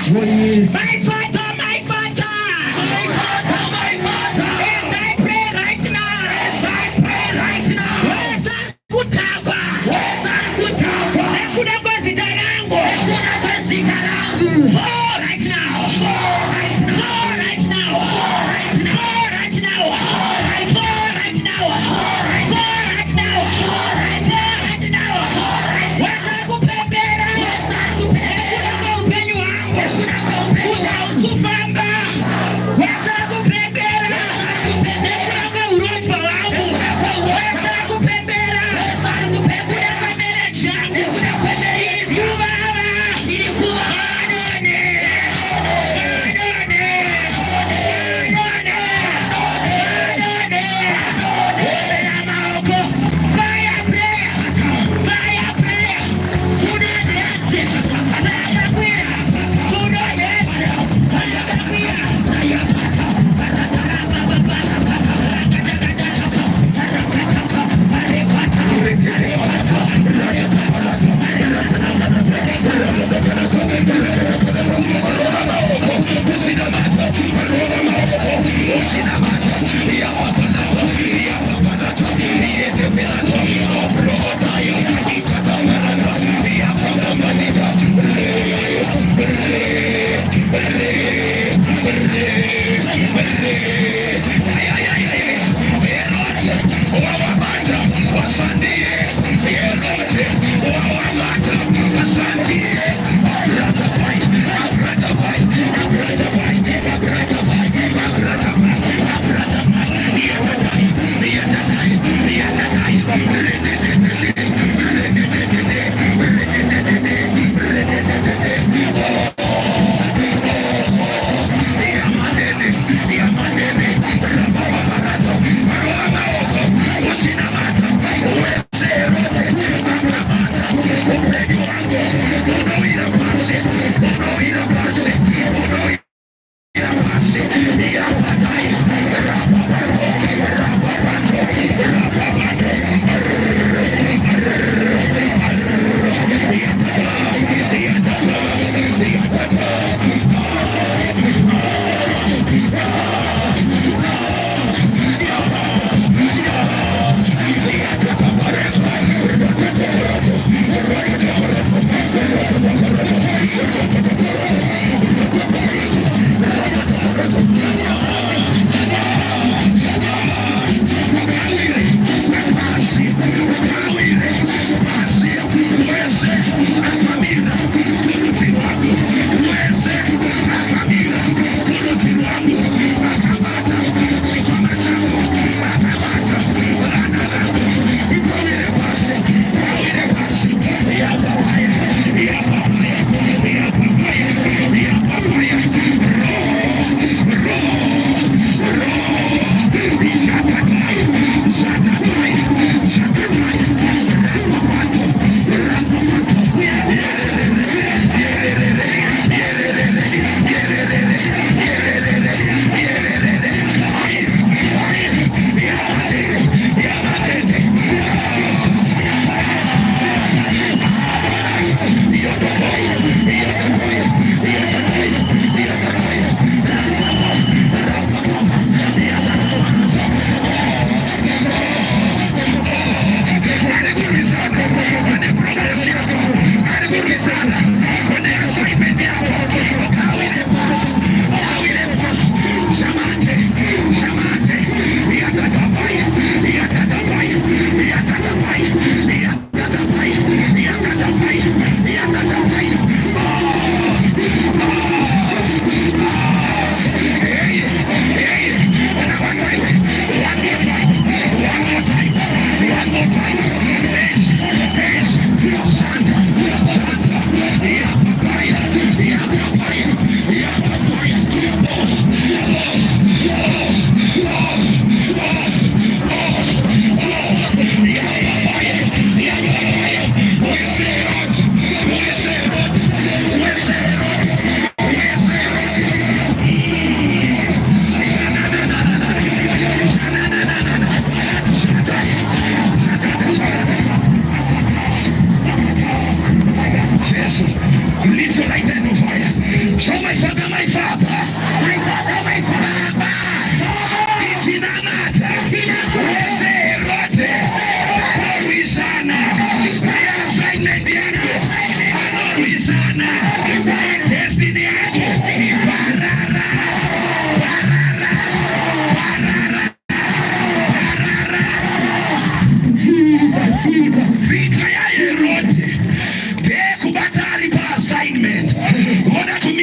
Oh yes. My Father, my Father. My Father, my Father. As I pray right now. As I pray right now. Weza kutakwa. Weza kutakwa. Nekuna kwa zita langu. Nekuna kwa zita langu. Fall right now. Fall right now. Fall right now. Fall right now. Fall right now. Fall right now. Fall right now. Fall right now. Fall right now. Fall right now. Fall right now. Weza kupepera. Weza kupepera. Nekuna kwa upenyu wangu. Nekuna kwa upenyu wangu. Utauzufamba. Weza kupepera. Weza kupepera. Nekuna kwa urochwa wangu. Nekuna kwa urochwa. Weza kupepera. Weza kupepera. Nekuna kwa mere changu. Nekuna kwa mere changu. Ilikuwa. Ilikuwa. Adone. Adone. Fire prayer. Fire prayer.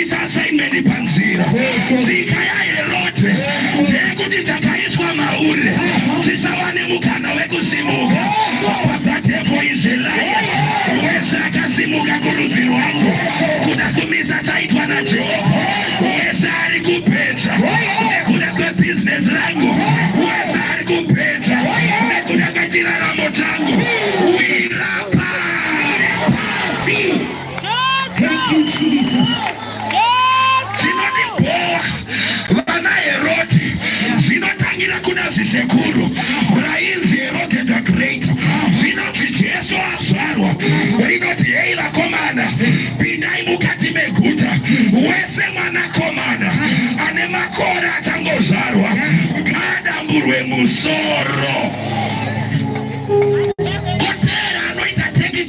kumisa assignment panzira zika ya Herode ndekuti chakaiswa maure chisawane mukana wekusimuka papatepo Israeli wese akasimuka kurudzi rwako kuda kumisa chaitwa naJehovha wese ari kupecha nekuda kwebusiness rangu wese ari kupecha nekuda kwechiraramo changu wirapa. Thank you, Jesus. Chinoniboa vana Herode zvinotangira kuna zisekuru rainzi Herode the Great. Zvinoti Jesu azvarwa rinoti hei vakomana pindai mukati meguta wese mwanakomana ane makore achangozvarwa ngaadamburwe musoro. Kotera anoita teki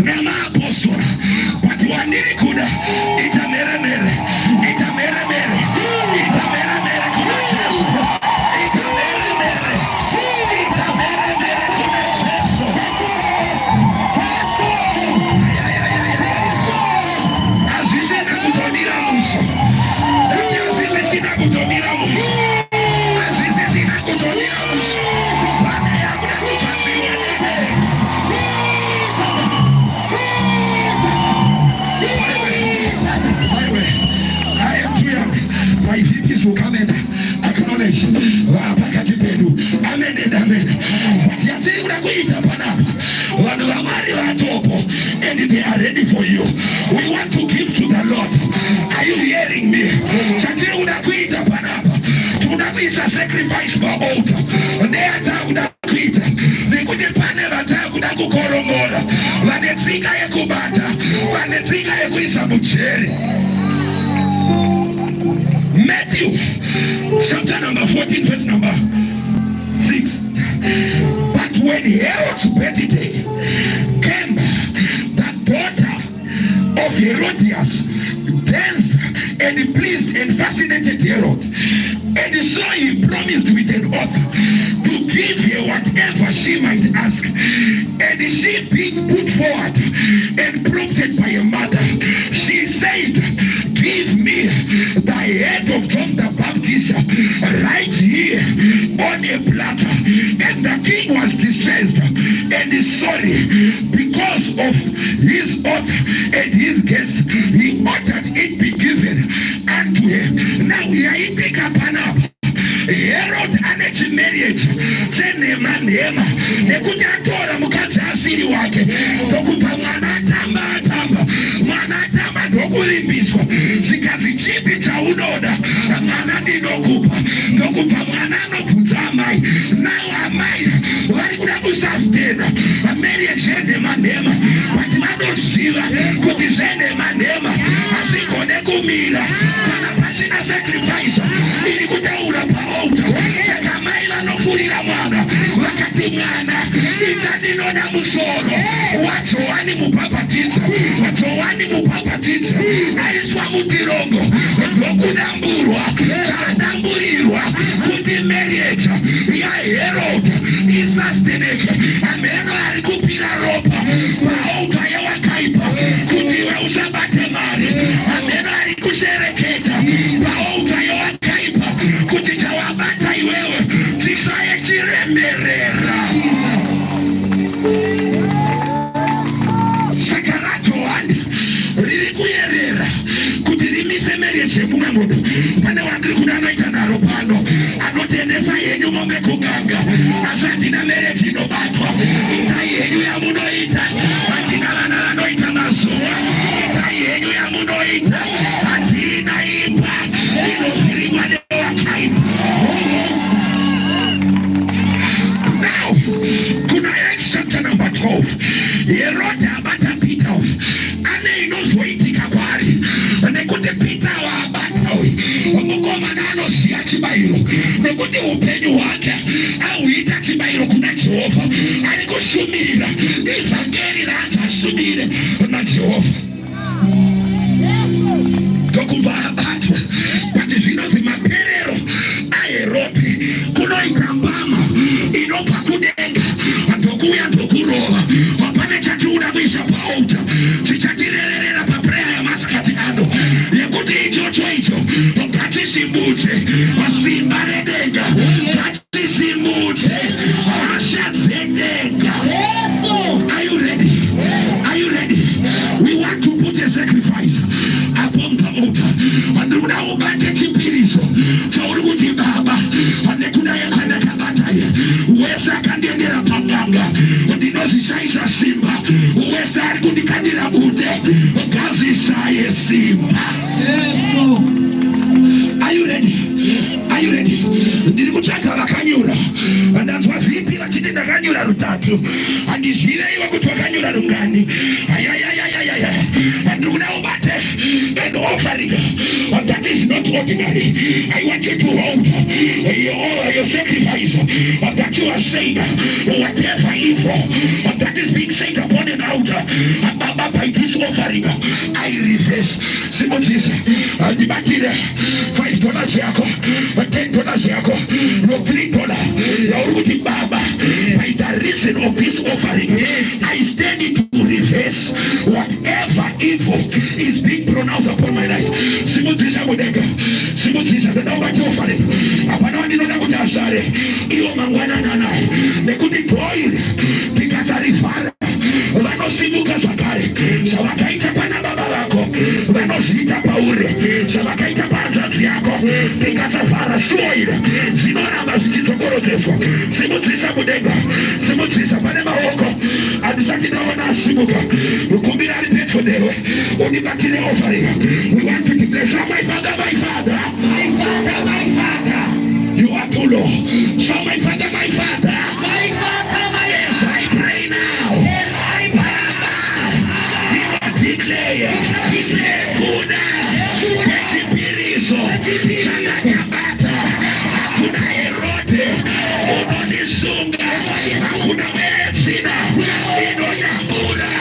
nemaapostora but wandiri kuda itameremere kuna Jesu itameremere kuna Jesu. Azvisina kutonira musha sati azvisina kutonira musha azvisina kutonira musha vana yakuda kupaziwa I am too young. My hippies will come and acknowledge pakati pedu. Amen and amen. But yatiri kuna kuita panapa vanhu vamwari vatopo and they are ready for you. We want to give to the Lord. Are you hearing me? Chatiri kuna kuita panapa tuna kuisa sacrifice pa altar. Ndeata kuna kuita nikuti pane vataya kuda kukoromora vane tsika yekubata vane tsika yekuisa mujeri. Matthew chapter number 14 verse number 6. But when Herod's birthday came, the daughter of Herodias danced and pleased and fascinated Herod, and so he promised with an oath to give her whatever she might ask. And she being put forward and prompted by a mother, she said, give me the head of John the Baptist right here on a platter. And the king was distressed and sorry because of his oath and his guests. He ordered it be given unto her. Now we are eating up and up. Herod ane marriage chenema nema nekuti atora mukadzi asiri wake ndokupa mwana atamba ndokurimbiswa zikazi chipi chaunoda mwana ndinokupa ndokupa mwana anobvunza amai nawo amai vari kuda kusastena marriage yenema nema but vanoziva kuti zvenema nema hazvigone kumira kana pasina sacrifice iri kutaura paaltar. Saka mai vanofurira mwana vakati mwana idzandinoda musoro waJohani mubhabhatidzi aiswa mutirongo ndokudamburwa chadamburirwa kuti marriage yaHerod isasteneke. Ameno ari kupira ropa paaltar yewakaipa kuti iwe usabate mari. Ameno ari kushereketa paaltar yewakaipa kuti chawabata iwewe chisaye chiremerera. Saka raJohani riri kuyerera kuti rimise marriage yemumwe munhu. Pane wandiri kuda anoita naro pano anotendesa henyu mombe kuganga asi hatina marriage inobatwa. Itai henyu yamunoita hatina vana vanoita mazuva. Itai henyu yamunoita hatina imba inopfirirwa newakaipa. Now kuna Acts chapter number 12. Herode abata Peter ane inozoitika kwaari nekuti Peter waabata mukomana anoziya chibayiro nekuti upenyu hwake auita chibayiro kuna Jehovha. Ari kushumirira ivhangeri raachashumire naJehovha ndokubva abatwa. But zvinonzi maperero aHerode kunoita mbama inobva kudenga ndokuuya ndokurova. Pane chatinoda kuisa paaltar chichatirerera paprayer yamasikati ano yekuti ichocho icho ngatisimudze masimba redenga, ngatisimudze hasha dzedenga. Are you ready? Are you ready? We want to put a sacrifice upon the altar. Anduna ubate chipiriso chauri kuti baba andekuna yakanda kabataya uweza kandendera panganga ndinozishaisa simba uweza ari kundikandira bude ngazishaye simba. Are you ready? Are you ready? Ndiri kutsvaka vakanyura ndanzwa vipi vachiti ndakanyura rutatu handizive iwe kuti wakanyura rungani. Ndiri kuda ubate an offering that is not ordinary. I want you to hold your sacrifice that you are saying, whatever evil that is being said upon an altar by this offering, I reverse. Simon Jesus, dibatire $5 yako, $10 yako, no $3. Yauri baba, by the reason of this offering, I stand to reverse whatever evil is being pronounced upon my life. Simon Jesus Bodega, Simon Jesus, the number two offering. Upon the number two asare, iyo mangwana nana, they couldn't toil because I refer. Vanosimuka zvakare zvavakaita pana baba vako, vanozviita pauri zvavakaita pahanzvadzi yako, zvikasavhara shuoire zvinoramba zvichitsokorodzeswa. Simudzisa mudenga, simudzisa pane maoko handisati ndaona asimuka. Mukumbira ari pedyo newe unibatire offering. We want you to bless my father, my father, my father, my father. You are too low. Show my father, my father, my father, my yes, I pray now. Yes, I pray. Declare kuna echipiriso chakakabata, hakuna Herode unonisunga, hakuna wezina inonyambura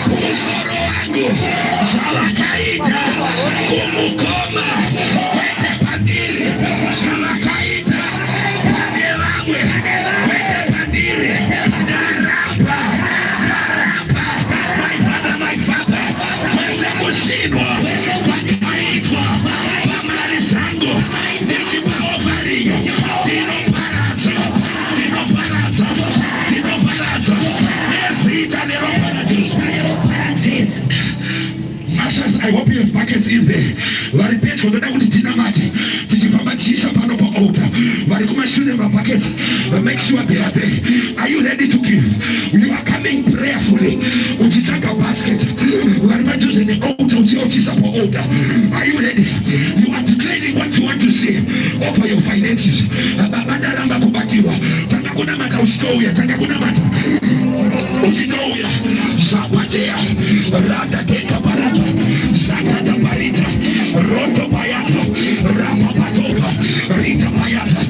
uzoro wangu zvavakaita kumukoma kwete pandiri, zvavakaita pane vamwe kwete pandiri. Ndaramba my father kushindwa kwaitwa pamari dzangu dzichipa offering, ndinoparadza nezita neroparadza. Ushers, I hope you have buckets in there. Vari pedyo ndoda kuti tinamate tichifamba tichiisa pano pa-altar. Vari kumashure mabuckets, make sure they are there. Are you ready to give? You are coming prayerfully. Uchitsvaga basket. Vari padhuze ne-altar uchiisa pa-altar. Are you ready? You are declaring what you want to say over your finances. Baba ndaramba kubatirwa. Tanga kunamata uchitouya, tanga kunamata uchitouya. Zabatea, rada teka barata, zakata barita, roto bayata, rapa batoka, rita bayata.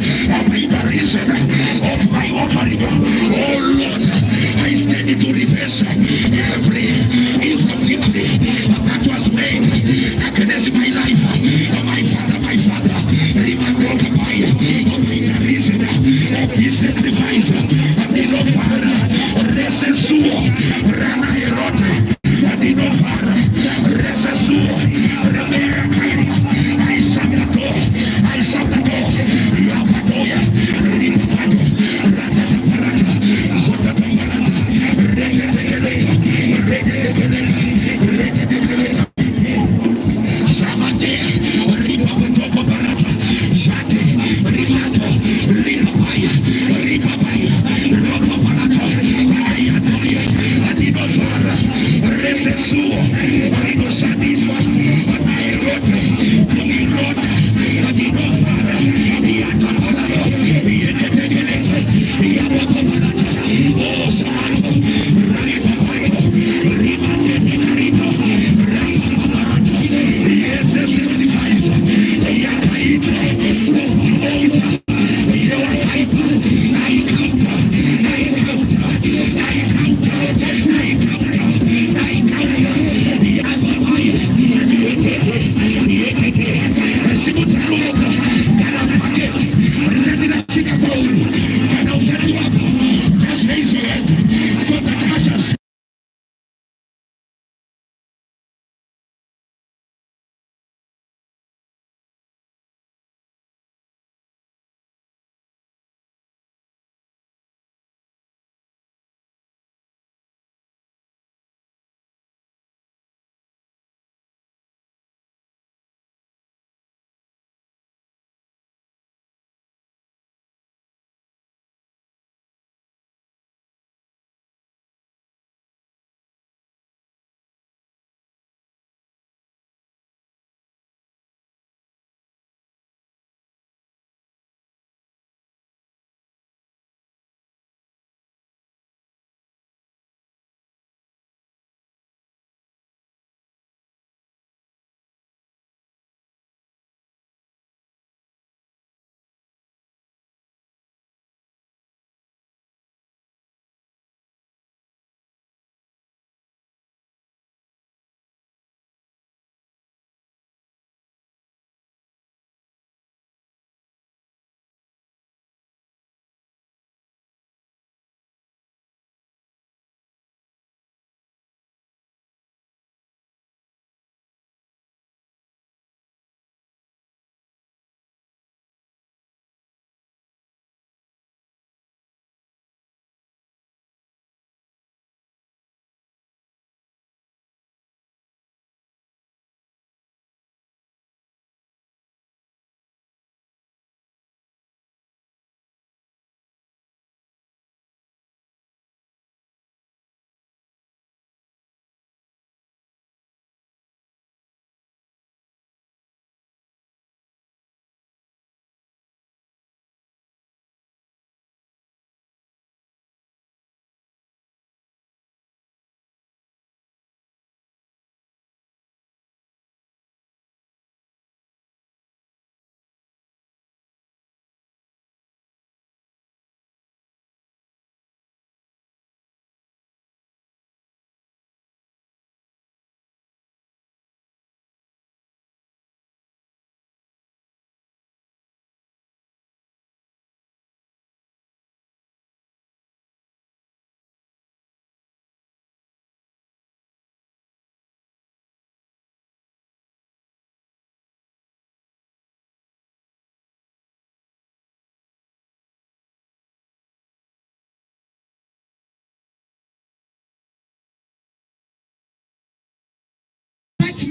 By the reason of my offering, oh Lord, I stand to reverse every evil decree that was made against my life. My father, remember by the reason of his sacrifice, and the Lord Father, rese suo, rana erote, and the Lord Father, rese suo, remera kairi, I sabato, yapatoya, ripato, ratata parata, zotata parata,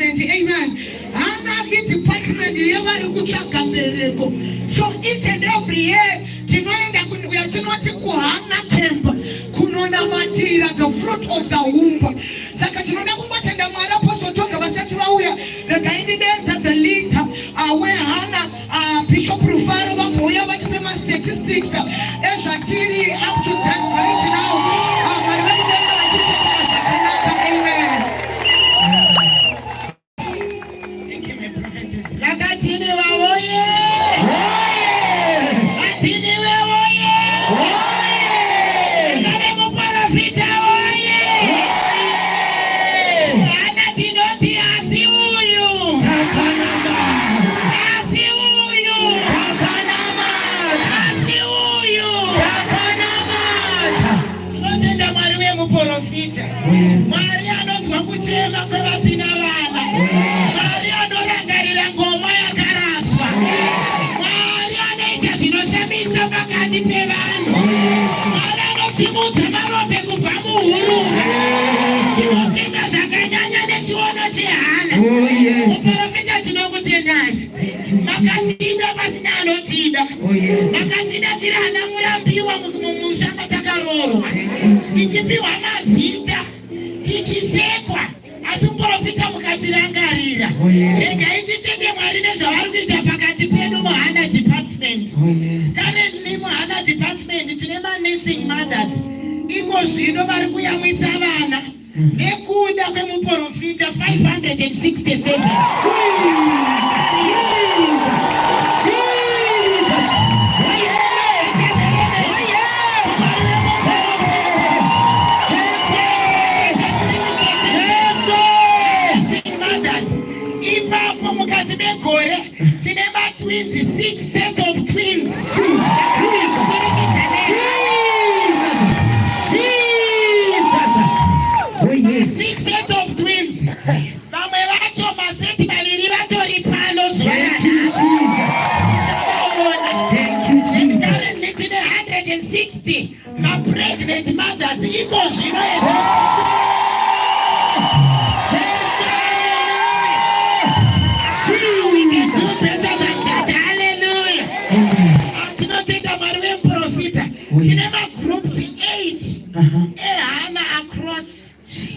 department. Amen. Hana ki department yevari kuchaka bereko. So each and every year tinoenda kuyatinoti kuhana camp kunona matira, the fruit of the womb. Saka tinoenda kumbatenda mara apostle toka basati wauya the candidates at the lead where Hana Bishop Rufaro wakuya watipema statistics eshatiri up to 10 right now. Tichipiwa mazita, tichisekwa, asi muprofita mukatirangarira. Rega ititenge Mwari nezvavari kuita pakati pedu muHana department. Currently muHana department tine nursing mothers. Iko zvino vari kuyamwisa vana nekuda kwemuprofita 567. Twins, 6 sets of twins. Jesus. Oh yes. 6 sets of twins. Yes. Thank you, Jesus. Thank you, Jesus. Currently, 160 pregnant mothers. Tinema groups 8 Hana across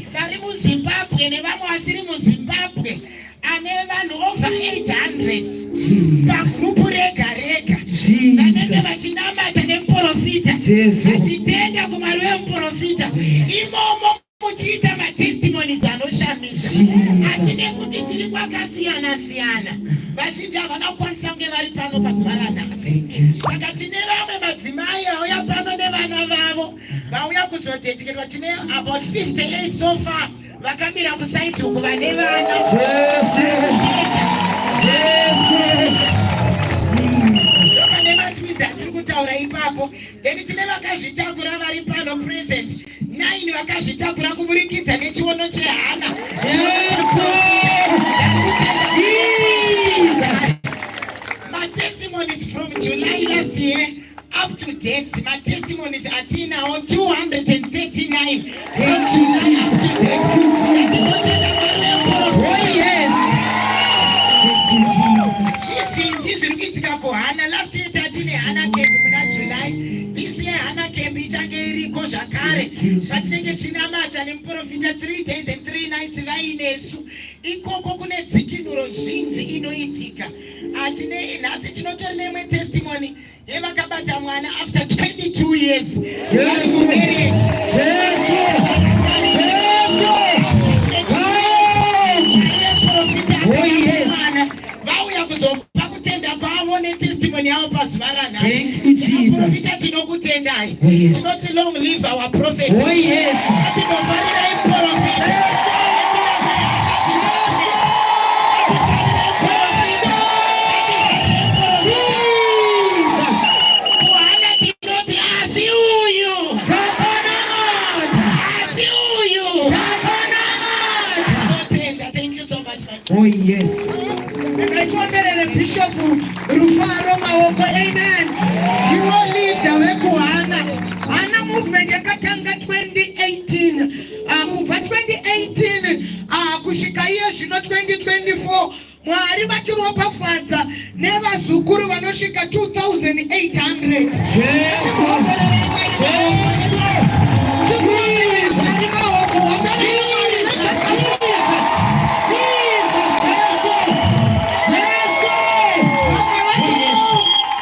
sari mu Zimbabwe nevamwe vasiri mu Zimbabwe ane vanhu over 800 pagrupu rega rega vanenge vachinamata nemuprofita vachitenda kuMwari wemuprofita imomo muchiita matestimonies anoshamisa asi nekuti tiri kwakasiyana siyana vazhinji havana kukwanisa kunge vari pano pazuva ranhasi. Saka tine vamwe madzimai vauya pano nevana vavo vauya kuzodediketwa. Tine about 58 so far vakamira kusaiti uku vane vana. Vane matwidzi atiri kutaura ipapo. Then tine vakazvitakura vari pano present 9 vakazvitakura kuburikidza nechiono cheHana. My testimonies from July last year up to date, my testimonies are now 239. Thank you, Jesus. Thank you, Jesus. Oh, yes. Thank you, Jesus. Last year, Hana came in July. This year, Hana came in January. Vatinenge chinamata nemuprofita 3 days and 3 nights vainesu. Ikoko kune dzikinuro zhinji inoitika. Atine nhasi tinotori nemwe testimony yevakabata mwana after 22 years. Vauya kuzopa kutenda kwavo netestimony yavo pazuva ranhasi. Thank you, Jesus. Profita tinokutendai. Oh yes. Tinoti long live our prophet. Oh yes. Tinofarira iprofita. Oh yes. Bishop Rufaro Maoko, amen. You will lead the way to Hana movement yakatanga 2018. Kuva 2018 kushika hiyo zvino 2024 Mwari vachiropafadza nevazukuru vanosvika 2800.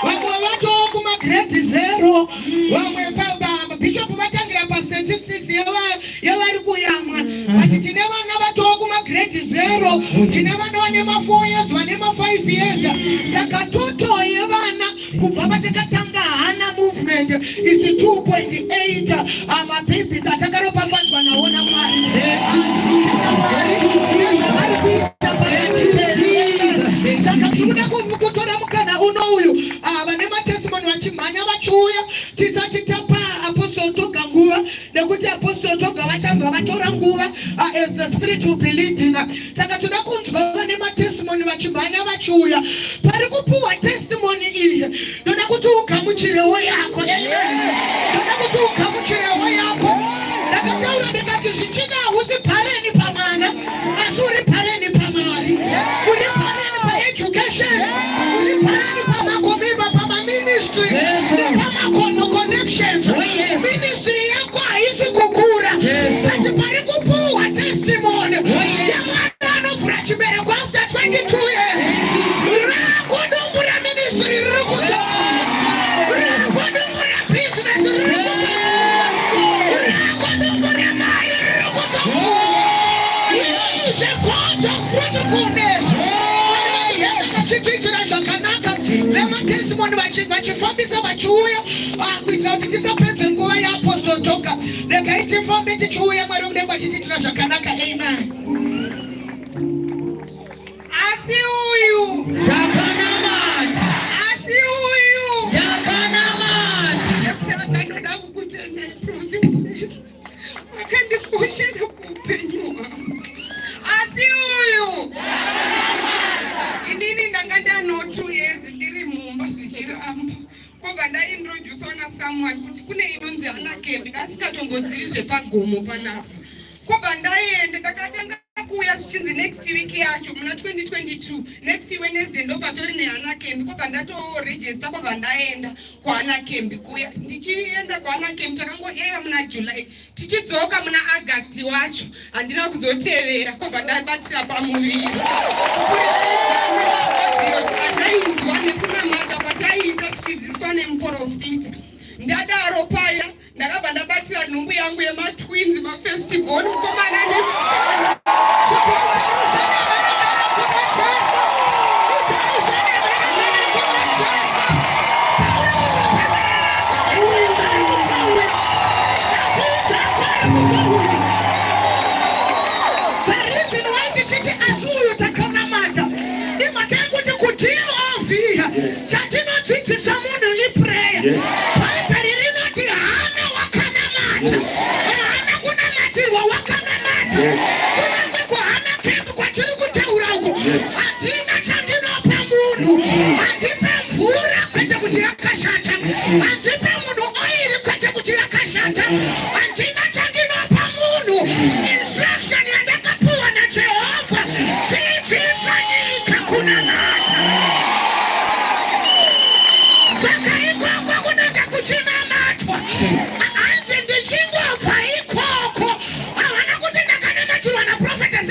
Vamwe vatoo kumagrade 0, vamwe bishop vatangira pastatistics yavari kuyamwa ati tine vana vatoo kumagrade 0, tine vana vane ma4 years vane ma5 years. Saka toto yevana kubva patakatanga hana movement is 2.8 mababies atakaropafadzwa nawo naMwari. Saka tinoda kutora mukana uno uyu vane matestimony vachimhanya vachiuya tisati tapa Apostle Toga nguva, nekuti Apostle Toga vachamba vatora nguva as the spirit will be leading. Saka toda kunzwa vane matestimony vachimhanya vachiuya. Pari kupuwa testimony iyi ndoda kuti ugamuchirewo yako. Ndoda kuti ugamuchirewo yako. Ndakataura ndikati zvichida husi pareni pamwana asi uri pareni paMwari. Uri pareni paeducation, uri pareni pamakomimba, pamaministry, pamaconnections. Ministry yako haisi kukura. Ati pari kupuwa testimony yamwana anovhura chibereko after 22 years. Rakudumbura ministry riri kutoa, rakudumbura business riri kutoa, rakudumbura mai riri kutoa. He is a God of fruitfulness. Chichichira zvakanaka vematestimony vachifambisa vachiuya kuitira kuti tisapedze nguva yaApostle Toga. Regai tifambe tichiuya, Mwari wokudenga achitiitira zvakanaka. Amen. Asi uyu Ndakanamata. asi uyu Ndakanamata. chekutanga ndoda kukutendai prophetess, wakandikoshera kuupenyu hwangu. Asi uyu inini ndanga ndano 2 years ndiri mumba zvichiramba, kobva ndaintroducewa nasomeone kuti kune inonzi Hannah Kemp, ndasingatongozivi zvepagomo panapa. Kobva ndaenda ndakatanga kuuya zvichinzi next week yacho muna 2022 next Wednesday ndo patori neHannah Kemp. Kobva ndatoregister, kobva ndaenda kuHannah Kemp kuya. Ndichienda kuHannah Kemp takangoyeva muna July, tichidzoka muna August wacho handina kuzotevera. Kobva ndabatira pamuviri andainzwa nekunamata kwataiita tichidzidziswa nemuprofita. Ndadaro paya ndakabva ndabatira nhumbu yangu yematwins, mafestival, mukomana nemusikana. Chatinodzidzisa munhu iprayer. Bhaibheri rinoti hana wakanamata. Hana kunamatirwa wakanamata. Kunyange kuHannah Kemp kwatiri kutaura uko, handina chandinopa munhu. Handipe mvura kwete kuti yakashata, handipe munhu oiri kwete kuti yakashata. Handina chandinopa munhu. Instruction yandakapuwa naJehovha, dzidzisa nyika kunamata. Saka ikoko kunoda kuchinamatwa. Hanzi ndichingobva ikoko. Havana kuti ndakanamatirwa naProphetess.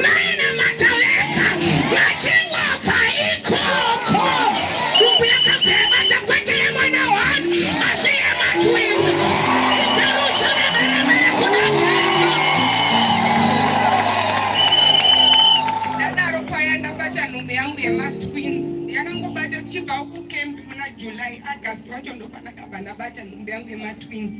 Vainamata vega. Vachingobva ikoko. Dumbu yakabva yabata kwete yemwana 1 asi yematwins. Itarusha nemeremere kuna Jesu. Ndadaro paya ndabata nhumbu yangu yematwins. Yakangobata tichibva kukempi muna July, August wacho ndo pandakabva ndabata nhumbu yangu yematwins.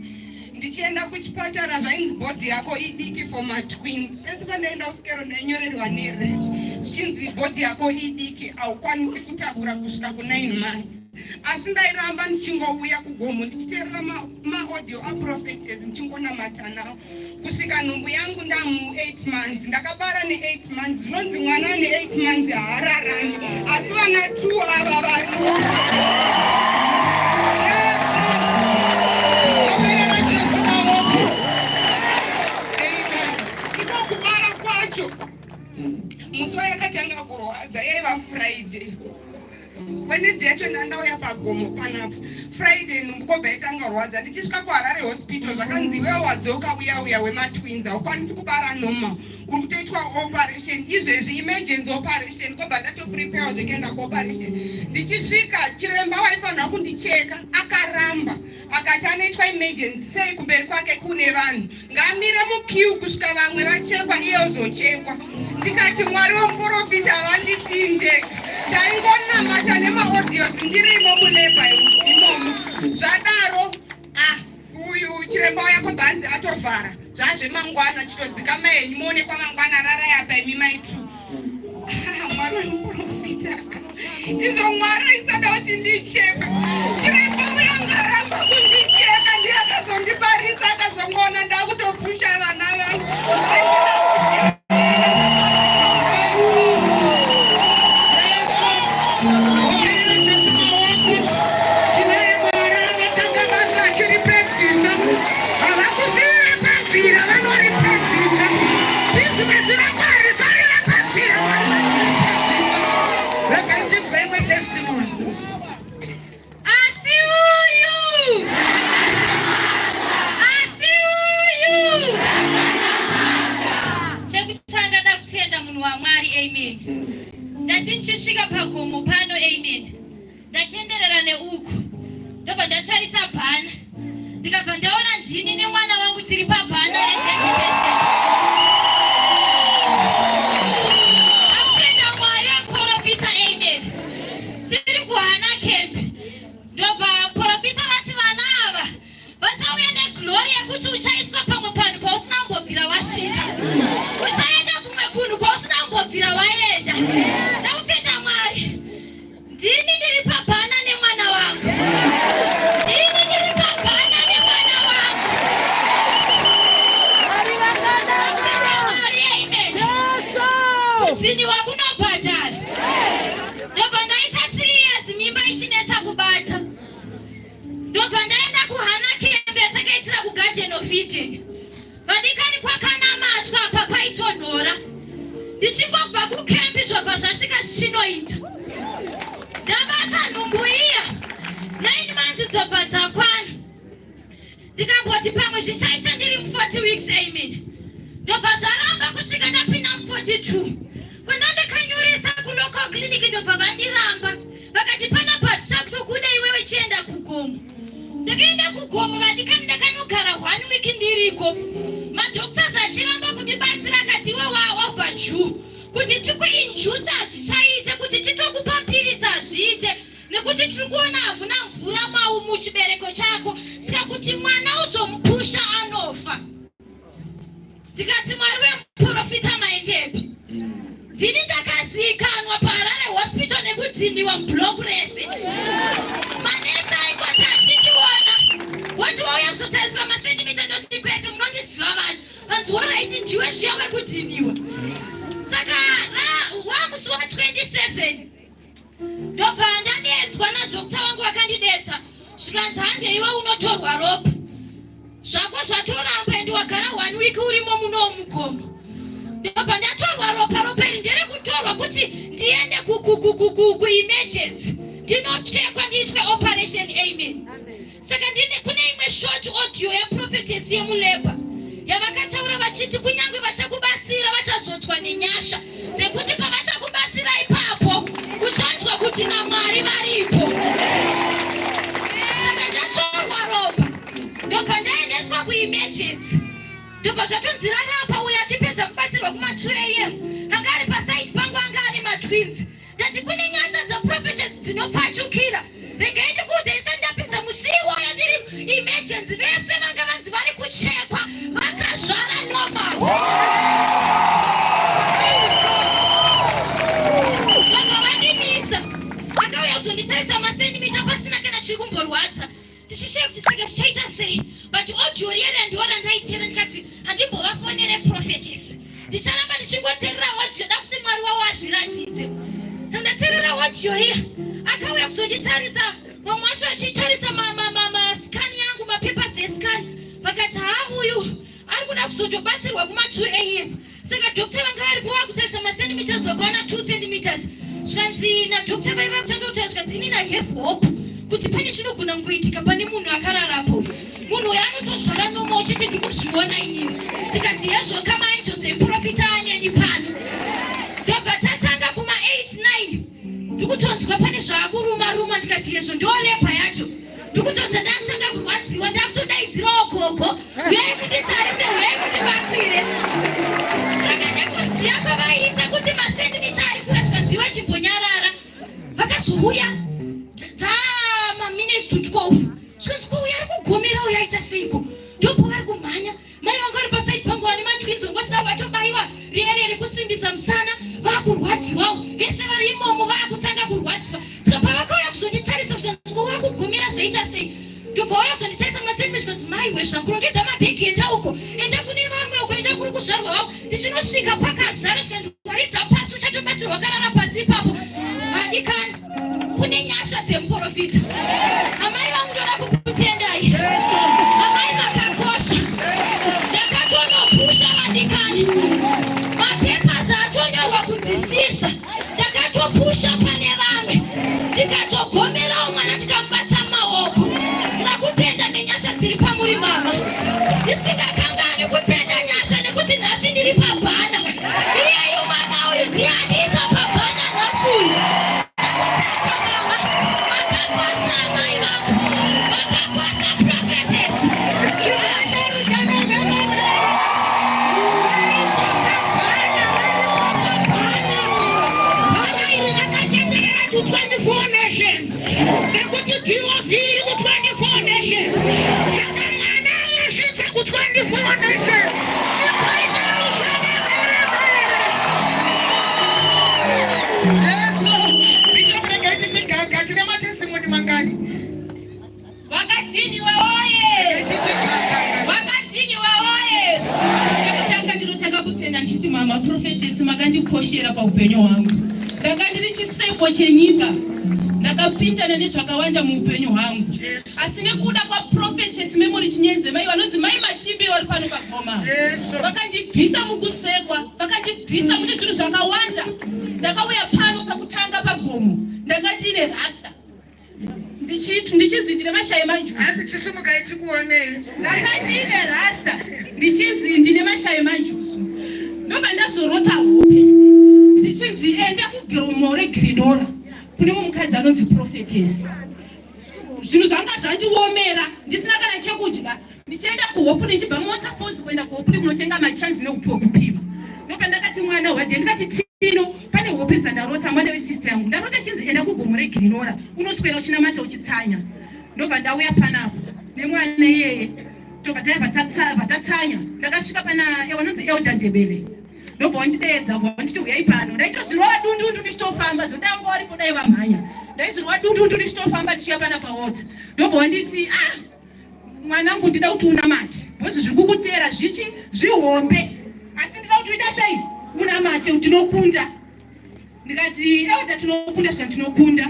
Ndichienda kuchipatara zvainzi bhodhi yako idiki for matwins. Pese pandaenda usikero ndainyorerwa nered zvichinzi bhodhi yako idiki, haukwanisi kutakura kusvika ku9 months. Asi ndairamba ndichingouya kugomo ndichiteerera maaudio aProphetess ndichingonamata nawo kusvika nhumbu yangu ndamu8 months. Ndakabara ne8 months. Zvinonzi mwana ne8 months haararami, asi vana 2 ava vari iko kubara kwacho Friday. Wednesday yacho ndandauya pagomo panapo. Friday ndikobva itanga rwadza ndichisvika kuHarare hospital zvakanzi iwe wadzoka uya wematwins haukwanisi kubara normal. Uri kutoitwa operation izvezvi emergency operation kobva ndatoprepare zvekuenda kuoperation. Ndichisvika chiremba waifanira kundicheka akaramba akati anoitwa emergency sei kumberi kwake kune vanhu ngamire mukiu kusvika vamwe vachekwa iye ozochekwa. Ndikati Mwari wemuprofita havandisinde ndaingonamata nemaaudios ndirimo muleba imomo zvadaro uyu chiremba wako bhanzi atovhara zvazvemangwana chitodzika mahenyu muonekwa mangwana rara yapa imi maitu. Mwari wemuprofita izvo Mwari aisada kuti ndichekwe chiremba uyangaramba kundicheka ndiye akazondibarisa akazongoona ndakutopusha vana vangu ndachisvika pagomo pano amen ndatenderera neuku ndobva ndatarisa bhana ndikabva ndaona ndini nemwana wangu tiri pabhana rededication akutenda Mwari amuprofita amen tiri kuHana camp ndobva profita vati vana ava vachauya neglori yekuti uchaiswa pamwe panhu pausina kumbobvira wasvika uchaenda kumwe kunhu kwausina kumbobvira waenda. Ndakutenda Mwari ndini ndiri pabhana nemwana wangu ndini ndiri pabhana nemwana wangu ndakutenda Mwari amen kudziniwa kunobhadhara ndobva ndaita 3 years mimba ichinetsa kubata ndobva ndaenda kuHana camp yatakaitira kuGarden of Eden vadikani kwakanamatswa apa paitonhora ndichingobva kukembi zvobva zvasvika zvichinoita ndabata nhumbu iya 9 months dzobva dzakwana ndikamboti pamwe zvichaita ndiri mu40 weeks amen ndobva zvaramba kusvika ndapinda mu42 kwandandakanyurisa kulocal clinic ndobva vandiramba vakati panapa tichakutokuda iwewe chienda kugomo ndakaenda kugomo vadikani ndakanogara 1 week ndiriko madoctors achiramba kundibatsira akati iwe wavha juu kuti tikuinjusa hazvichaite kuti titokupa pilisi hazviite nekuti tiri kuona hakuna mvura mau muchibereko chako saka kuti mwana uzomupusha anofa. Ndikati Mwari wemuprofita maendepi ndini ndakazikanwa paHarare hospital nekudhiniwa mublock rese manesi aikoti achindiona woti wauya kuzotariswa masendimita ndoti kwete munondiziva vanhu vanzi woraiti ndiwe zviya wekudhiniwa. Saka wamusi wa 27 ndobva ndadedzwa nadokta wangu wakandidedza zvikanzi hande iwe unotorwa ropa zvako zvatoramba ende wagara 1 week urimo muno mugomo. Ndobva ndatorwa ropa iri ndere kutorwa kuti ndiende kuemergency ndinochekwa ndiitwe operation amen. Saka kune imwe short audio yaprofetess yemuleba yavakataura vachiti kunyange vachakubatsira vachazodzwa nenyasha sekuti pavachakubatsira ipapo kuchanzwa kuti naMwari varipo. Saka ndatorwa ropa ndobva ndaendeswa kuemergency ndobva zvatonzira rapa uyo achipedza kubatsirwa kuma2 AM anga ari paside pangu anga ane matwins ndati kune nyasha dzeprofetess dzinopfachukira regai ndikuudze isati ndapinza musiwo yandiri emergency vese vanga vanzi vari kuchekwa vakazvara normal vabva vandimisa akauya kuzonditarisa masendimita pasina kana chiri kumborwadza ndichishaye kuti saka zvichaita sei but audio riya ndiona ndaitera ndikati handimbovafonere prophetess ndicharamba ndichingoteerera audio da kuti Mwari wawo azviratidze. Ndateerera audio iya akauya kuzonditarisa mamwe wacho achitarisa masikani yangu mapapers esikani vakati uyu ari kuda kuzotobatsirwa kuma2 AM. Saka dokta vanga varipo vakutarisa masendimitas vakaona 2 centimeters Zvikanzi nadhokta vaiva kutanga kutaura zvikanzi inini I have hope kuti pane chinogona kungoitika pane munhu akararapo. Munhu uyo anotozvara nomo uchiti ndikuzviona inini. Tikati yazvo kama Joseph profita anyani pano. Ndobva tatanga kuma 8-9. Ndikutonzwa pane zvaakuruma ndikati yezvo ndolepa yacho. Ndikutonza ndatanga kurwadziwa ndakutodaidzirawo gogo. Uyai kunditarise, uyai kundibatsire. Saka ndakuziya pavaiita kuti masentimita ari kurasika dziwa chimbonyarara. Vakazouya minutes to 12. Svikasvika uya ari kugomera uya aita seiko. Ndopo vari kumhanya. Mai vangu vari pasaidi pangu vane matwinzi ngoti navo vatobaiwa riere rekusimbisa musana vakurwadziwawo. Vese vari imomo vakutanga kurwadziwa. Saka pavakauya kuzonditarisa svikasvika vakugomera zvaita sei. Ndobva vauya kuzonditarisa masentimita zvikanzi mai wezvangu rongedza mabhegi enda uko. Enda kune vamwe uko, enda kuri kuzvarwa vavo. Ndichinosvika pakazara zvikanzi waridza pasi uchatobatsirwa wakarara pasi ipapo. Madikani kune nyasha dzemuprofita. Amai vangu ndoda kukutendai. Amai vakakosha. Ndakatonopusha vadikani. Mapepa atonyorwa kuzisisa. Ndakatopusha pane vamwe. Ndikatogomerawo mwana ndikamubata maoko. Ndakutenda nenyasha dziri pamuri mama. Ndisingakanganwi kutenda nyasha nekuti nhasi ndiri pabhana. Iyeyu mama uyu ndianiisa pabhana nhasi uyu. Mama prophetess makandikoshera paupenyu hwangu. Ndakandiri chisepo chenyika. Ndakapinda nezvakawanda muupenyu hwangu. Asi nekuda kwa prophetess memory Chinyenze mai vanonzi mai Matimbe vari pano pagoma. Vakandibvisa mukusekwa, vakandibvisa mune zvinhu zvakawanda. Ndakauya pano pakutanga pagomo. Ndakati ine rasta. Ndichinzi ndine mashai manjusu. Asi chisumuka ichikuonei. Ndakati ine rasta. Ndichinzi ndine mashai manjusu. Ndobva ndazorota hope. Ndichinzi enda kuGilmore reGrinola. Kune mukadzi anonzi prophetess. Zvinhu zvanga zvandiomera, ndisina kana chekudya. Ndichienda kuhope ndichibva muWaterfalls kuenda kuhope kunotenga machanzi nekupiwa kupima. Ndobva ndakati mwana wadhe ndikati Tino pane hope dzandarota mwana wesister yangu. Ndarota chinzi enda kuGilmore reGrinola. Unoswera uchinamata uchitsanya. Ndobva ndauya panapo nemwana iyeye. Ndobva tatsanya. Ndakasvika pana vanonzi Elder Ndebele. Ndobva wandidedza wanditi uyai pano. Ndaitozvirwa dundu ndichitofamba zvondanga waripo dai vamhanya. Ndaizvirwa dundu ndichitofamba tichiya pana pawater. Ndobva wanditi mwanangu ndida kuti unamate. Bhozi zviri kukutera zvihombe. Asi ndida kuti uita sei? Unamate tinokunda. Ndikati Elder tinokunda zvika tinokunda.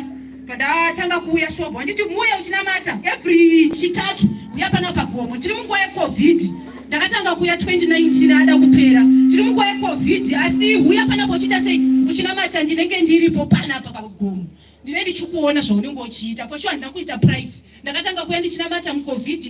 Pandatanga kuuya shobha wanditi muuya uchinamata every chitatu uya pana pagomo. Tiri munguva yeCovid. Ndakatanga kuya 2019 ada kupera. Tiri munguva yeCovid asi uya panapo uchita sei uchinamata ndinenge ndiripo panapa pagomo. Ndine ndichikuona zvaunenge uchiita. Poshuwa handina kuita pride. Ndakatanga kuya ndichinamata muCovid,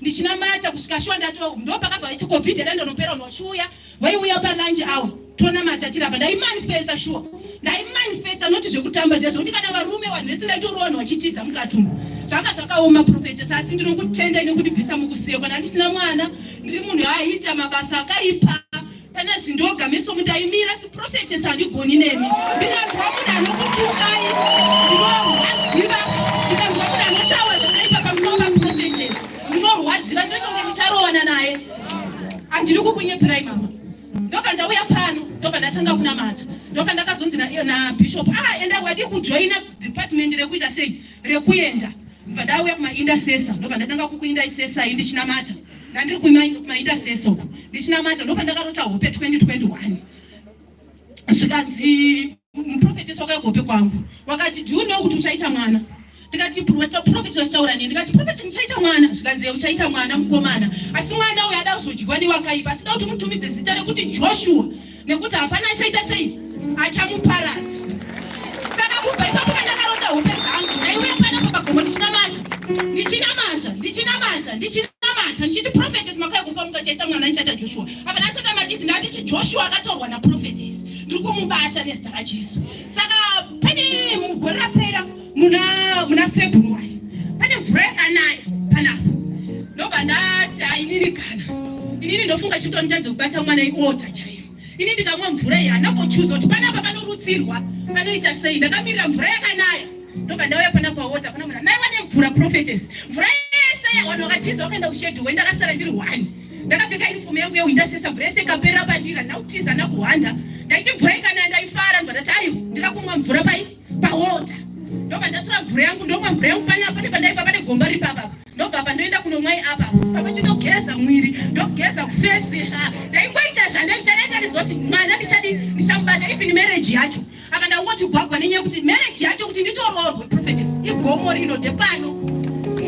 ndichinamata kusvika shuwa ndo pakabva iCovid ndandonopera unochiuya. Vaiuya palunch hour. Tonamata tirapa ndaimanifesta shuwa. Ndaimanifesta noti zvekutamba zvekuti kana varume vanhesi ndaitoriwana vachitiza mukatumbu. Zvanga zvakaoma prophetess asi ndinokutenda nekundibvisa mukusekwa. Ndisina mwana, ndiri munhu aiita mabasa akaipa. Pana zindoga meso mundaimira si prophetess handigoni nemi. Ndikazwa munhu anokutukai, ndinorwadziva. Ndikazwa munhu anotaura zvakaipa pamusoro paprophetess, ndinorwadziva ndinenge ndicharowana naye. Handiri kukunyeperai mama. Ndobva ndauya pano, ndobva ndatanga kunamata. Ndobva ndakazonzi naBishop, enda wadi kujoina department rekuita sei, rekuenda. Ndobva ndauya kumaintercessor, ndobva ndatanga kukuintercessor ndichinamata. Ndandiri kumaintercessor uko. Ndichinamata, ndobva ndakarota hope 2021. Zvikanzi muprofetess wakauya kuhope kwangu. Wakati do you know kuti uchaita mwana? Ndikati prophet wachitaura nini? Ndikati prophet ndichaita mwana. Zvikanzi uchaita mwana mukomana. Asi mwana uyu ada kuzodyiwa newakaipa. Asida kuti mutumidze zita rekuti Joshua. Nekuti hapana achaita sei? achamuparadza. Saka kubva ipapo pandakarota hope dzangu ndaiuya panapo pagomo ndichinamata ndichiti prophetess makwai kupa mukachaita mwana ndichata Joshua. Apa ndasvika matiti ndanditi Joshua akatorwa naprofetess ndiri kumubata nezita raJesu. Saka pane mugore rapera muna February pane mvura yakanaya panapo ndobva ndati inini kana inini ndofunga chitondadze kubata mwana iota chaiyo. Ini ndikamwa mvura iyi hanapochuza kuti panapa panorutsirwa panoita sei. Ndakamirira mvura yakanaya ndobva ndauya panapa water pana mwana naiwa nemvura prophetess. Mvura yese yavanhu vakatiza vakaenda kushedu wendakasara ndiri 1 ndakapfeka uniform yangu yewindasesa mvura yese ikapera pandira ndakutiza nakuhwanda ndaiti mvura ikanaya ndaifara ndikati aiwa ndira kumwa mvura pawater ndobva ndatora mvura yangu ndomwa mvura yangu panapa nepandaipa pane gomba ripapa ndobva apa ndoenda kunomwa apapo papa chinogeza mwiri ndogeza kufesi ndaingoita zvandaichanaita ndizoti mwana ndichamubata even marriage yacho aka ndangoti gwagwa nenyaya kuti marriage yacho kuti nditoroorwe prophetess igomo rino ndepano kuti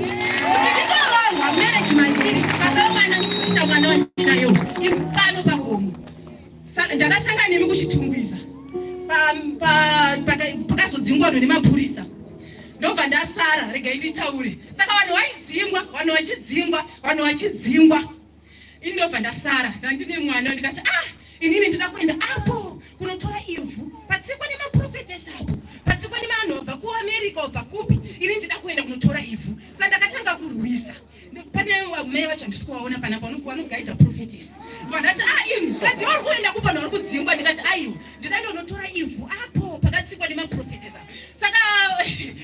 nditoroorwa marriage mandiri paka mwana ndikuita mwana wandinayo impano pagomo. Ndakasangana nemi kuchitumbisa pakazodzingwa nemapurisa ndobva ndasara regai nditaure. Saka vanhu vachidzingwa ini ndobva ndasara ndandine mwana ndikati inini ndida kuenda apo kunotora ivhu patsikwa nemaprofetess apo patsikwa nevanhu vabva kuAmerica vabva kupi ini ndida kuenda kunotora ivhu. Saka ndakatanga kurwisa pane mai vacho ndisikuvaona panapa vanogaita prophetess vandati imi zvikati vari kuenda kupa vari kudzingwa ndikati aiwa ndida ndonotora ivhu apo pakatsikwa nemaprofetess apo. Saka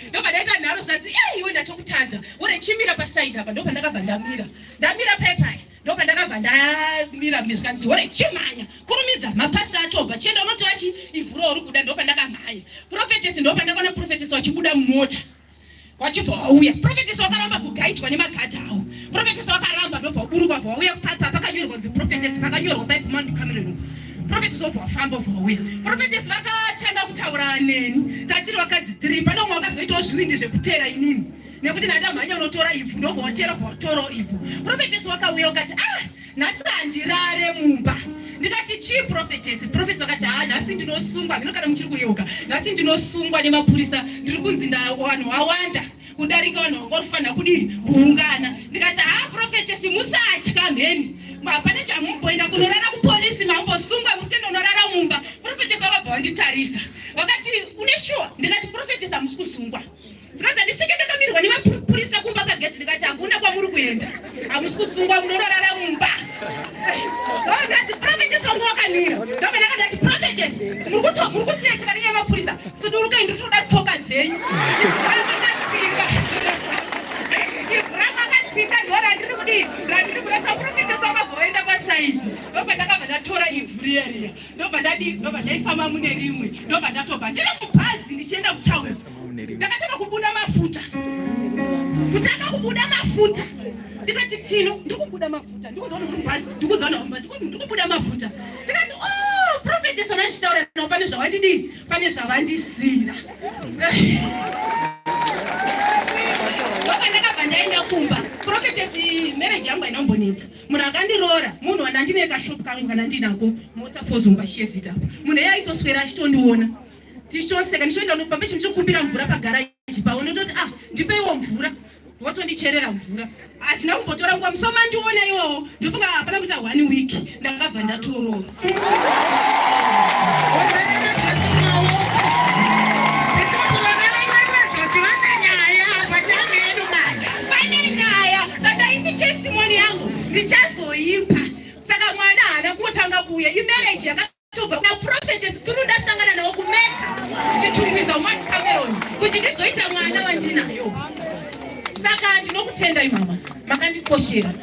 ndobva ndaita nharo zvikati iwe ndatokutadza uri chimira pasaidi apa ndobva ndakabva ndamira paipai ndobva ndakabva ndamira zvikanzi uri chimhanya kurumidza mapasi atobva chienda unotora ivhu rouri kuda ndobva ndakamhanya prophetess ndobva ndakaona prophetess wachibuda mumota wachibva wauya prophetess wakaramba kugaitwa nemagata awo prophetess wakaramba ndobva waburuka bva wauya pakanyorwa kunzi prophetess pakanyorwa paipamando Cameroon prophetess wobva wafamba bva wauya prophetess vakatanga kutaura neni tatiri vakadzi 3 pane umwe wakazoitawo zvivindi zvekutera inini nekuti ndandamhanya unotora ivhu ndobva watera bva watoro ivhu. Prophetess wakauya wakati nhasi handirare mumba ndikati chii prophetess wakati nhasi ndinosungwa vino kana muchiri kuyeuka nhasi ndinosungwa nemapurisa ndiri kunzi vanhu wawanda kudarika vanhu vanga vafanira kudii kuungana. Ndikati prophetess musatya mheni pane chamumboenda kunorara kupolisi mambosungwa mutenda unorara mumba. Prophetess wakabva wanditarisa wakati une sure. Ndikati prophetess hamusi kusungwa. Zvikanzi ndisvike ndakamirwa nemapurisa kumba pageti ndikati hakuna kwamuri kuenda hamusi kusungwa munorara mumba. Ndati prophetess wanga wakamira ndobva ndakati prophetess muri kutidetsera nenyaya yemapurisa sudurukai ndiri kutoda tsoka dzenyu ivhuramakadzika ndorandiri kudii randiri kurasa. Prophetess wakabva waenda pasaidi ndobva ndakabva ndatora ivhu riya ndobva ndaisama mune rimwe ndobva ndatobva ndiri mubhazi ndichienda kutaundi ndakatanga kubuda mafuta ndikati tino ndikubuda mafuta ndikuudza kuti mubhazi ndikuudza kuti ndikubuda mafuta ndikati prophetess vandichitaura navo pane zvavandidii pane zvavandisira. Vaka ndakabva ndaenda kumba prophetess marriage yangu ainambonetsa munhu akandiroora munhu wandandine kashopu kangu kana ndinako mota pozumba shevhita munhu iye aitoswera achitondiona tichitoseka ndichoenda pambe chinhu chokumbira mvura pagaraji paone ndoti ndipeiwo mvura wotondicherera mvura asina kumbotora nguva musoma ndiona iwowo ndofunga hapana kuita 1 week ndakabva ndatorora. Pane nyaya kandaiti testimony yangu ndichazoipa. Saka mwana haana kutanga kuuya imarriage yakatobva kuna prophetess turu ndasangana nawo kumeka tichitumbisa umani Cameroon kuti ndizoita mwana wandinayo. Saka ndinokutenda imama makandikoshera.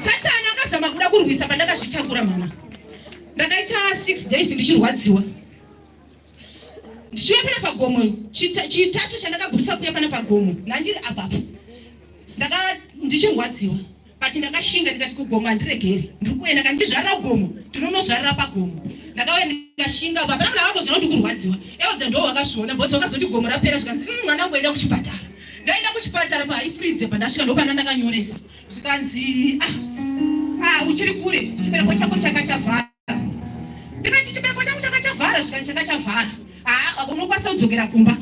Satani akazama kuda kurwisa pandakazvitakura mama. Ndakaita 6 days ndichirwadziwa. Ndichiuya pana pagomo chitatu chandakagurisa kuuya pana pagomo nandiri apapo ndichirwadziwa pati ndakashinga ndikati kugomo handiregeri ndiri kuenda kandi ndizvarira gomo ndinonozvarira pagomo. Ndakauya ndikashinga hapana munhu akambozviona kuti kurwadziwa eodza ndo wakazviona bhosi wakazoti gomo rapera zvikanzi mwana wangu enda kuchipatara. Ndaenda kuchipatara paifridze pandasvika ndopana ndakanyoresa zvikanzi uchiri kure chibereko chako chakachavhara. Ndikati chibereko changu chakachavhara chataura zvikani chakachavhara. Unokwanisa kudzokera kumba.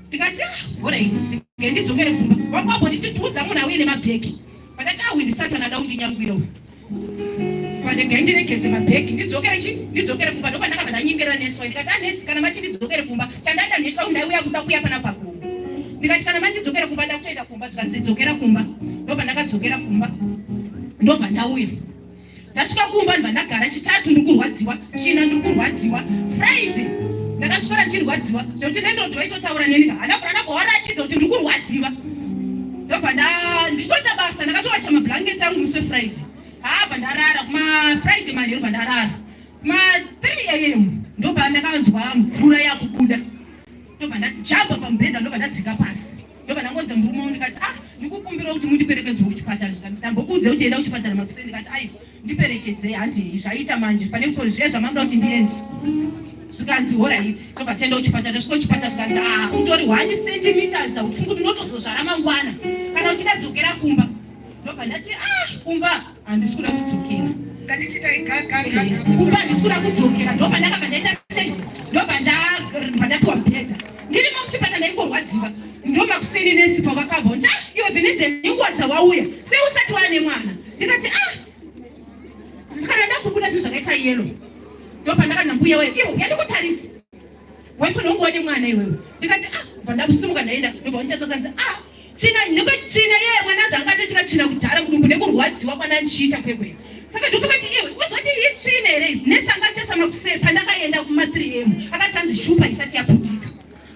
Ndikati alright, ndidzokere kumba. Wangombo ndichituudza munhu auye nemabhegi. Pandati windi Satani ada kundinyangwira uyu. Pandega ndiregedze mabhegi ndidzokere kumba. Ndopa ndakabva ndanyengera neswa. Ndikati nesi kana machi ndidzokere kumba. Chandaida ndechida kuti ndauya kuda kuya pana pagomo. Ndikati kana mandidzokere kumba ndakutoenda kumba zvikanzidzokera kumba. Ndopa ndakadzokera kumba. Ndobva ndauya. Ndasvika kumba ndibva ndagara chitatu ndiri kurwadziwa, china ndiri kurwadziwa. Friday ndakaswera ndichirwadziwa zvekuti nendodwa itotaura neni hana kuwaratidza kuti ndiri kurwadziwa. Ndobva ndichota basa ndakatowacha mablanketi angu musi weFriday. Bva ndarara kuma-Friday manheru bva ndarara. Kuma-3 AM ndobva ndakanzwa mvura yakubuda. Ndobva ndati jamba pamubhedha ndobva ndadzika pasi. Ndobva ndangonza murume wangu ndikati ndikukumbira kuti mundiperekedze kuchipatara. Ndambokudze kuti enda kuchipatara makuseni. Ndikati ndiperekedzei handi zvaita manje pane zviye zvamamda kuti ndiende. Zvikanzi alright, ndobva taenda kuchipatara. Tasvika kuchipatara zvikanzi utori 1 centimeters kuti kuti unotozozvara mangwana kana uchida dzokera kumba. Ndobva ndati kumba handisi kuda kudzokera. Kumba handisi kuda kudzokera. Ndobva ndakabva ndaita sei? Ndobva ndapiwa mubhedha. Ndirimo muchipatara ndaingorwadziwa. Ndomakuseni nesi pavakabva kuti iwe Venezia nenguva dzawauya sei usati wane mwana. Ndikati kana ndakubuda zvinhu zvakaita yelo. Ndobva ndakati mbuya wewe iwe yandikutarisi waifana kunge wane mwana iwewe. Ndikati bva ndakusimuka ndaenda. Ndobva ndichazokanzi china yeye mwana dzanga atochira china kudhara mudumbu nekurwadziwa kwanandichiita kwekwe. Saka ndopakati iwe uzoti itsvina here nesanganditesa makuseri pandakaenda kuma-3 AM akati anzi shupa isati yaputika.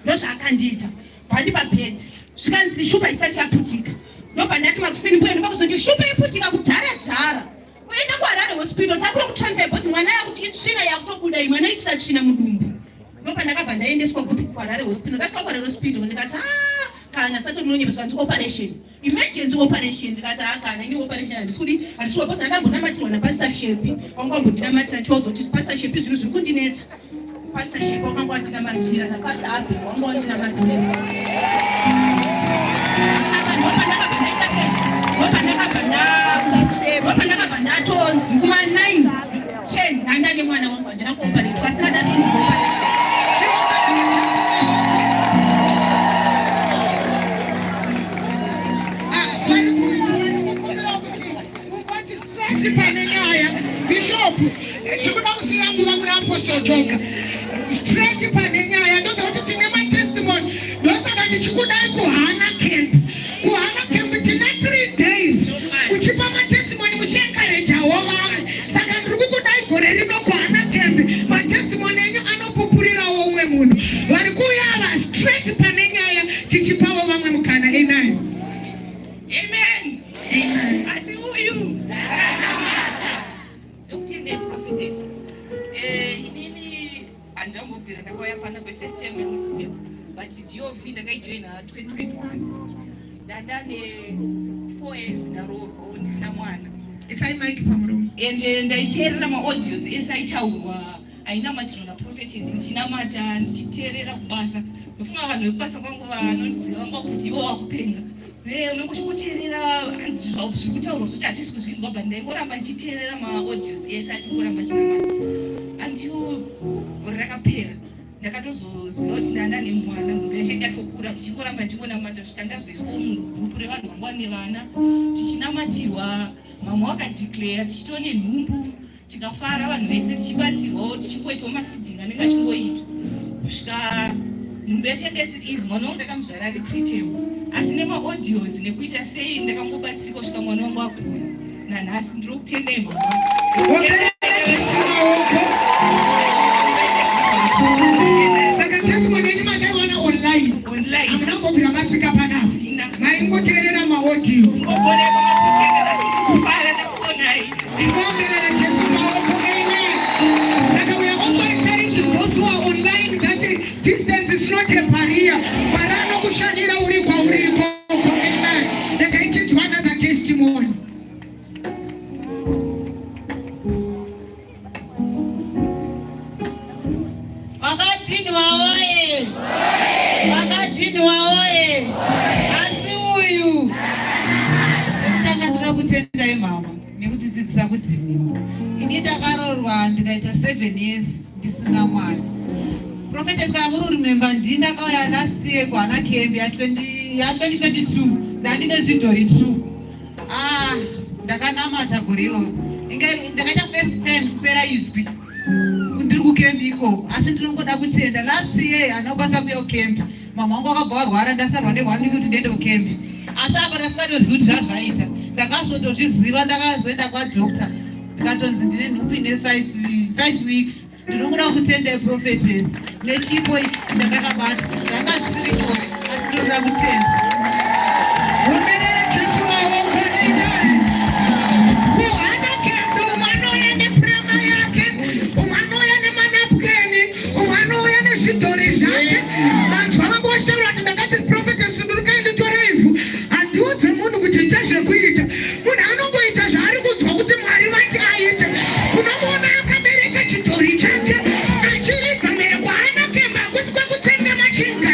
Ndozvaakandiita pandipa bhedhi zvikanzi shupa isati yaputika. Ndobva ndati makuseni mbuya ndopa kuzoti shupa yaputika kudhara uenda kuHarare hospital takura kutransfer bhosi mwana yakuti itsvina yakutobuda iyi mwana itira tsvina mudumbu. Ndobva ndakabva ndaendeswa kuHarare hospital. Ndasvika kuHarare hospital ndikati kana satomonyeba zvikanzi operation emergency operation. Ndikati kana ini operation handisudi bhosi ndakambonamatirwa napastor Shepi wangambondinamatira chodzo kuti pastor Shepi zvinhu zviri kundinetsa. Pastor Shepi wanga wandinamatira napastor Abel wanga wandinamatira. Saka ndobva ndakabva ndaita ndakabva ndatonzi kuma-9 10 ndandane mwana wangu handina kuoperetwa asina ndatonzi operation. Pane nyaya bishop tikuda kusiya nguva kuna apostle Joka straight pane nyaya ndozakuti tine matestimony. Ndosaka ndichikudai kuHana camp tine 3 days kuchipa matestimony muchiencouragewo vamwe. Saka ndiri kukudai gore rino kuHana camp matestimony enyu anopupurirawo umwe munhu vari kuuya straight pane nyaya tichipawo vamwe mukana. Amen. Asi uyu ndokutende prophetess. Inini handambobvira ndakauya pana first time but DOV ndakaijoina 2021. Ndandane 4 years ndarorwa ndisina mwana. Isai mike pamuromo. Ende ndaiteerera maaudios ese aitaurwa ainamatirwa naprofhetess ndichinamata ndichiteerera kubasa. Ndofunga vanhu vekubasa kwangu vanondiziva vanga kuti ivo wakupenga. Unongochikuteerera hanzi zvekutaurwa zvoti hatisi kuzvinzwa but ndaingoramba ndichiteerera maaudios ese achingoramba chinamata until gore rakapera. Ndakatozoziva kuti ndandane mwana munhu weshe ndatokura ndichingoramba ndichingonamata kusvika ndazoiswa mugrupu revanhu vanga vane vana tichinamatirwa. Mama wakadeclare tichitone nhumbu tikafara vanhu vese tichibatsirwawo tichingoitawo masidhingi anenge achingoitwa kusvika nhumbu yachendesiri izi mwana wangu ndakamuzvara ari preterm. Asi nemaaudios nekuita sei ndakangobatsirika kusvika mwana wangu akura. Nanhasi ndiri kutendai mama. Saka testimony yenyu makaiwana online. Hamuna kumbira matsika panapa. Maingoteerera maaudio. Ingombera Jesu maoko. Amen. Saka we are also encouraging those who are online that distance is not a barrier. Barano kushanira uri kwa uriko. Amen. Ndakaitwa another testimony. Wakatini waoye. Asi uyu tanga kutendai mama nekutidzidzisa kudhiniwa. Ini ndakarorwa ndikaita 7 years ndisina mwana. Prophetess kana remember ndinda kauya last year kwana camp ya 2022 ndandine zvidhori 2. Ndakanamata goriro. Ndakaita first time kupera izwi. Ndiri kucamp iko asi ndinongoda kutenda last year anokwanisa kuya kucamp. Mama wangu akabva arwara ndasarwa ne1 week kuti ndiende kucamp. Asi apa ndasingatozii kuti zvazvaita. Ndakazotozviziva ndakazoenda kwadoctor. Ndikatonzi ndine nhumbi ne5 weeks. Ndinongoda kutenda prophetess nechipo ichi chandakabata ndanga zvisiri nyore asi ndinoda kutenda. Umerere Jesu maoko amen. Kuhana kendo umanoya neprema yake, umanoya nemanapukeni, umanoya nezvidhori zvake. Vantu vangu vachitaura kuti ndakati prophetess ndikukaenda toreifu handiudze munhu kuti ita zvekuita. Munhu anongoita zvaari kunzwa kuti Mwari vati aite. Unomuona akabereka chidhori chake achiridza mhere kwaana kemba hakusi kwekutsenga machinga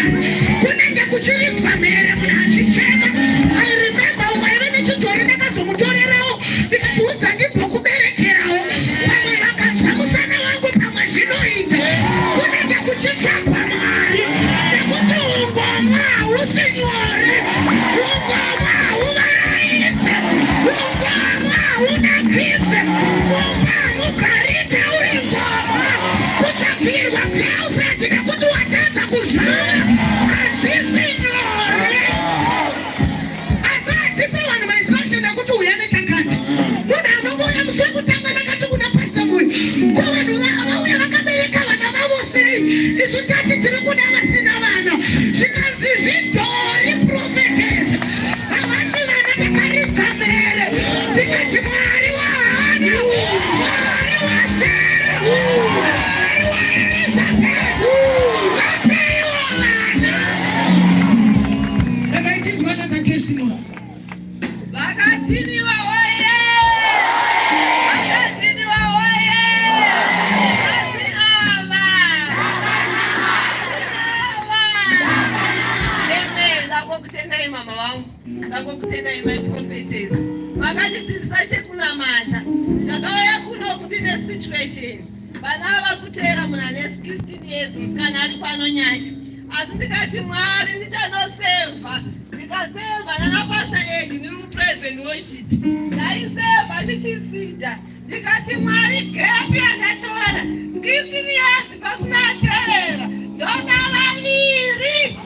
kunenge kuchiridzwa mhere munhu achichema. I remember umwaive nechidhori ndakazomutorerawo ndikatiudza ndibvo kuberekerawo. Vamwe vakadzwa musana wangu pamwe zvinoita kunenge kuchitsvagwa Mwari nekuti ungomwa hahusi nyore, ungomwa huvaraidze, ungomwa hunakidze, ungomwa hugarike uri ngomwa kutsvakirwa girlfriend nekuti watadza kuzvara hazvisi nyore. Asi hatipe vanhu mainstruction ekuti uya nechakati. Munhu anongouya musi wekutanga ndakati kuna pastor muyu ko vanhu vauya vakabereka vana vavo sei, isu tati tiri kuda vasina vana zvikanzi zvidhori prophetess. Havasi vana ndakaridza mhere ndikati Mwari wahana, Mwari wasere, Mwari waElizabeth vapeiwo vana. Ndakaitinzwa ndakatestimony. Vakatiniwa hoye! Vakatiniwa hoye! Asi ava! Ndakokutendai mama wangu, ndakokutendai my prophetess. Makatidzidzisa chekunamata. Ndakauya kuno kuti nesituation. Vana vakutera munhu ane 16 years kana ari pano nyasha. Asi ndikati Mwari ndichanosevha. Ndikasevha nanapasta Edi ndiri kupraise and worship. Ndaisevha ndichisida. Ndikati Mwari gap yandatora 16 years pasina ateerera. Ndona vaviri.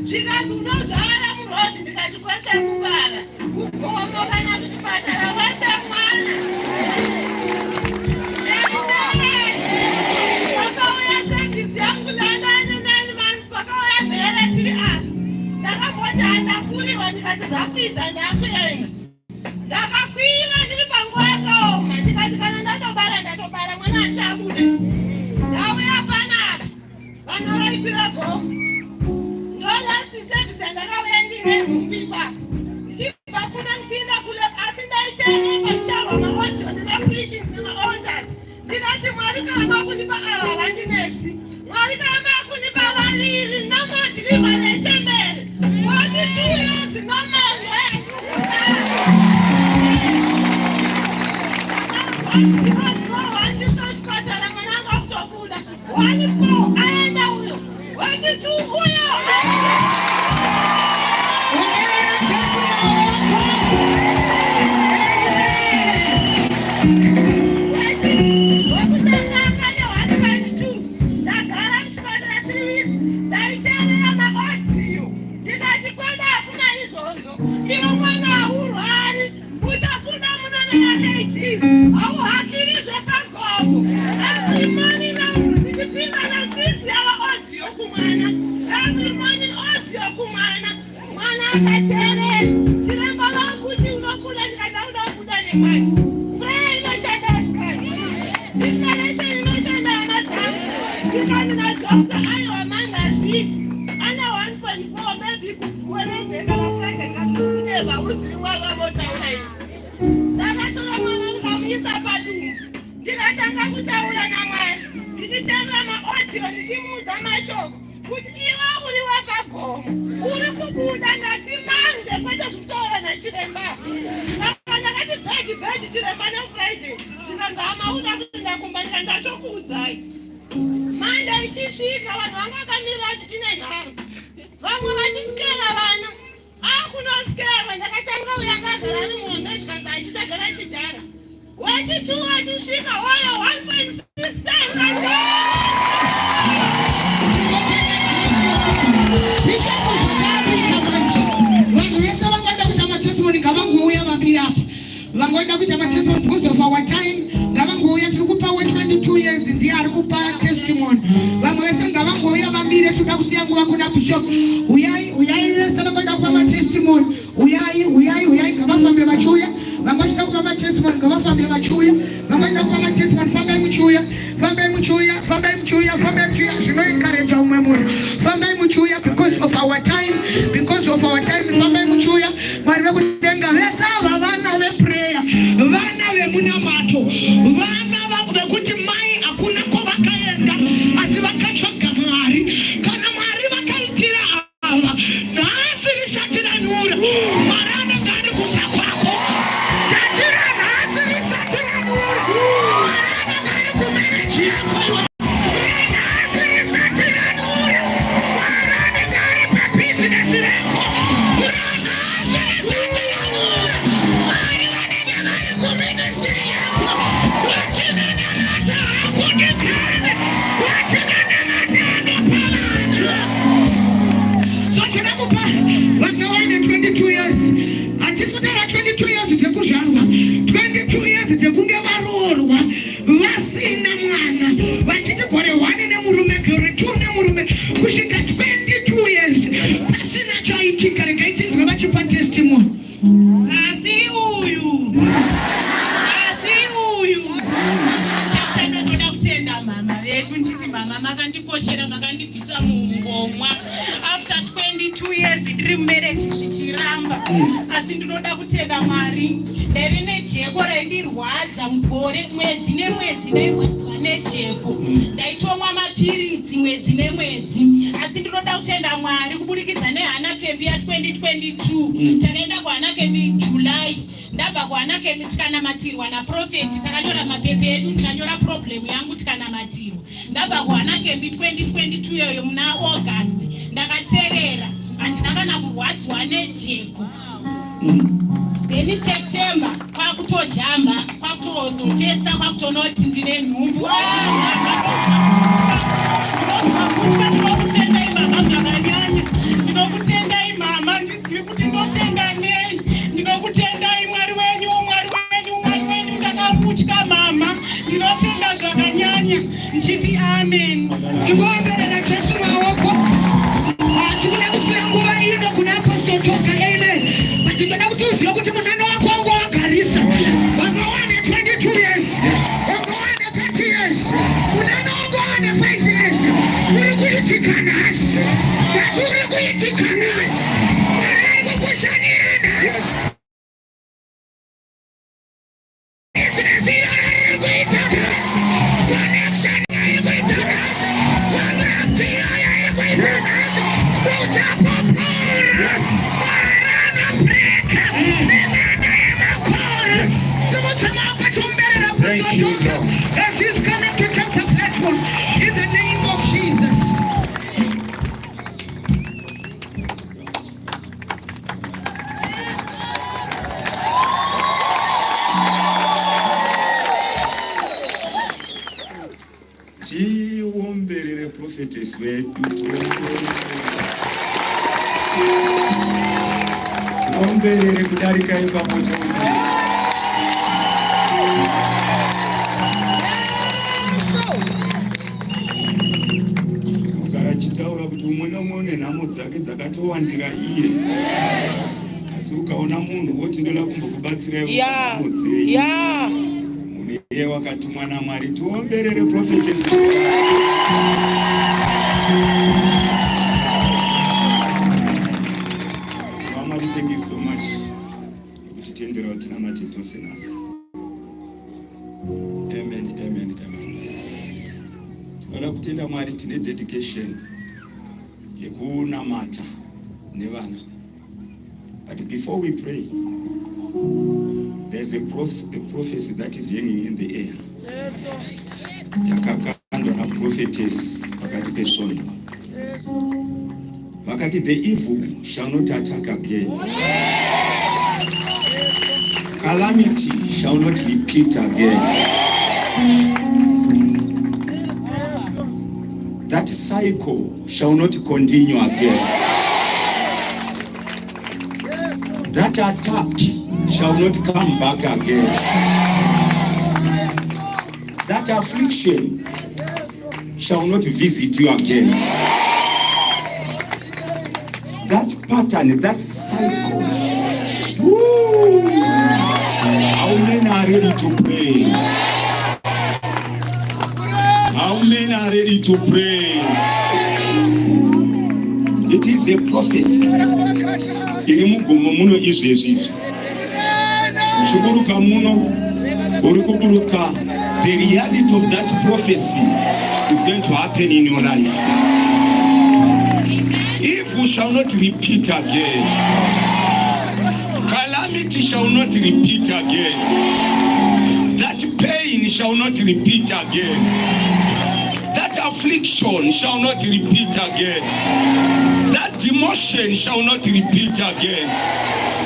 Zvikati unozvara murodi ndikati kwese mubara kugomo kana kuchipatara wese mwana. Vakauya sevhisi yangu ndandanenani manzi vakauya mhere tiri apa. Ndakamboti handakurirwa ndikati zvakuidza ndakuenda. Ndakakwira ndiri panguva yakaoma ndikati kana ndatobara ndatobara mwana handichabuda. Ndauya panapa vana vaipira gomo. Last service and I went in pipa. She bakuna mchinda kule asi ndaichera pastor my watch and the preaching in my altar. Ndikati Mwari kama kunipa abandi nesi. Mwari kama kunipa valiri no more deliver chembere. What 2 years no more. ndakatora mwana ndikamuisa padumbu ndikatanga kutaura naMwari ndichitanga maaudio ndichimuudza mashoko kuti iwe uri wakagomo uri kubuda ngati mange kwete zvekutaura nachiremba. Saka ndakati bheji chiremba neFriday ndikanzi hama uda kuenda kumba ndikandachokuudzai. Manda ichisvika vanhu vanga vakamira kuti tine nharo vamwe vachisikera vana akunosikera ndakatanga uya ngagara nemuhondo chikanzi achichagara chidhara wechituwa achisvika oyo 1.6 vanhu vese vangoda kuita matestimony ngavangouya vambiri apa vangoda kuita matestimony because of our time ngavangouya tiri kupa we22 years ndiye ari kupa testimony vamwe vese ngavangouya vambiri toda kusiya nguva kuna bishop uyai vese vangoda kupa matestimony uyai ngavafambe vachiuya vangoda kupa matestimony ngavafambe vachiuya vangoda kupa matestimony fambai muchiuya zvinoencourage umwe munhu fambai muchiuya because of our time fambai muchiuya Mwari vekudenga vese ava vana veprayer vana vemunamato vana vekuti mai hakuna kwavakaenda asi vakatsvaga Mwari kana Mwari vakaitira ava nhasi risatiranura Mwari anenge ari kubva kwako tatira nhasi risatiranura Mwari anenge ari kumereji yako kusvika 22 years pasina chaitika regaitizwa vachipa testimony. Asi uyu chakutanga ndoda kutenda mama vedu nchiti mama makandikoshera makandibvisa mumbomwa after 22 years ndiri mumarriage zvichiramba asi ndinoda kutenda Mwari nderine jeko rendirwadza mugore mwedzi nemwedzi nejeko ndaitomwa mapiritsi mwedzi nemwedzi asi ndinoda kutenda Mwari kuburikidza nehana kembi ya2022 takaenda kuhana kembi July ndabva kuhana kembi tikanamatirwa naprofeti takanyora mapepe edu ndikanyora problem yangu tikanamatirwa ndabva kuhana kembi 2022 yoyo muna August ndakateerera handina kana kurwadziwa nejeko then September kwakutojamba kwakutozotesta kwakutonoti ndine nhumbu ndinokutendai mama zvakanyanya ndinokutendai mama ndizivi kuti ndotenda nei ndinokutendai Mwari wenyu ndakamutya mama ndinotenda zvakanyanya nchiti amen. Ingomberera Jesu maoko tikuda kusiya nguva ino kuna Apostle Toka amen ndinoda kuti uzive kuti munano wako wangu wagarisa wangowane 22 years wangowane 30 years munano wangowane 5 years uri kuitika nhasi nhasi uri kuitika nhasi Mwari ari kukushanira nhasi business iyo ari kuita nhasi connection ari kuita nhasi connect iyo ari kuita nhasi uchapopora Mwari break minana yemakora simutema wakatomberera kuzotoka as he's coming to take the platform in the name of Jesus. Tiomberere prophetess wedu tiomberere kudarika ipamoto kugara chitaura kuti umwe nomwe une nhamo dzake dzakatowandira iye asi ukaona munhu woti ndoda kumbokubatsirai nhamo dzei munhu iye wakatumwa naMwari. Tiomberere prophetess Mwari, thank you so much kuti tendera kuti namati tose nasi. Amen, amen, amen. Tinoda kutenda Mwari tine dedication yekunamata nevana. But before we pray, there's a prophecy that is hanging in the air. Yakakandwa na prophetess pakati pesvondo. Vakati the evil shall not attack again. Calamity shall not repeat again. That cycle shall not continue again. That attack shall not come back again. That affliction shall not visit you again. That pattern, that cycle. Woo! How many are ready to pray? How many are ready to pray? It is a prophecy. Irimugumu muno izvezvi. Uchiburuka muno, urikuburuka. The reality of that prophecy is going to happen in your life. Evil shall not repeat again. Calamity shall not repeat again. That pain shall not repeat again. That affliction shall not repeat again. That demotion shall not repeat again.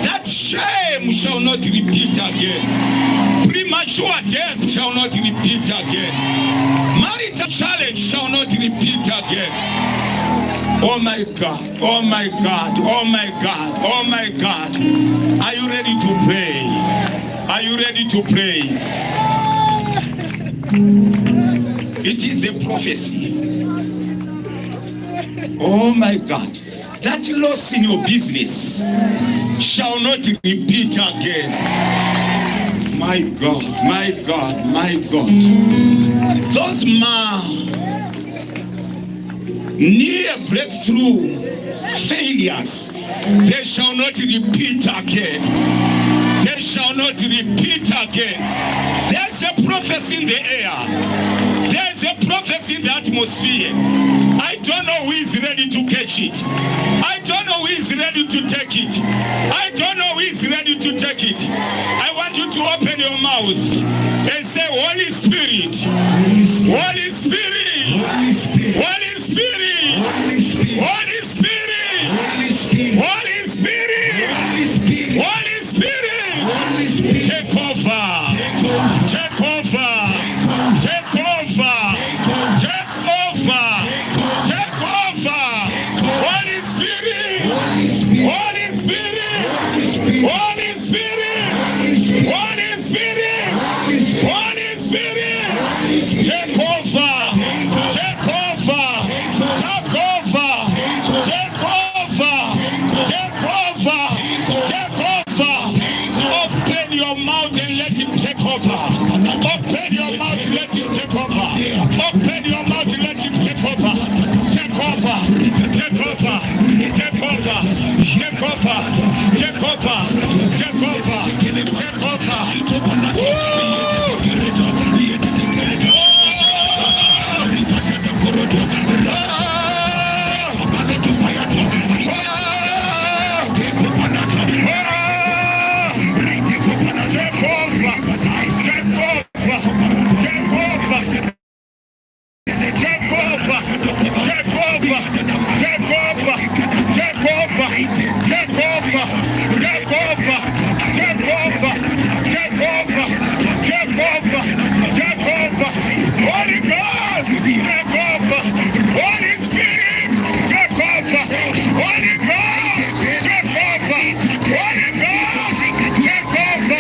That shame shall not repeat again. Premature death shall not repeat again. Marital challenge shall not repeat again. Oh my God, oh my God, oh my God, oh my God. Are you ready to pray? Are you ready to pray? It is a prophecy. Oh my God. That loss in your business shall not repeat again. My God, my God, my God. Those near breakthrough failures, they shall not repeat again. They shall not repeat again. There's a prophecy in the air. There's a prophecy in the atmosphere. I don't know who is ready to catch it. I don't know who is ready to take it. I don't know who is ready to take it. I want you to open your mouth and say, Holy Spirit, Holy Spirit, Holy Spirit, Holy Spirit, Holy Spirit, Holy Spirit, Holy Spirit, Holy Spirit, Holy Spirit, Holy Spirit, take over, take over, take over, take over, take over, Holy Spirit, Holy Spirit, Holy Spirit, Holy Spirit, Holy Spirit, Holy Spirit, take over, take over, take over, take over, take over, take over. Open your mouth and let him take over. Open your mouth, let him take over. Open your mouth, let him take over. Take over, take over, take over, take over, take over, take over, take over. Holy Ghost, take over. Holy Spirit, take over. Holy Ghost, take over. Holy Ghost, take over.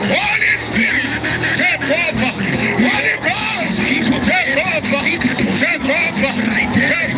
Holy Spirit, take over. Holy God. Take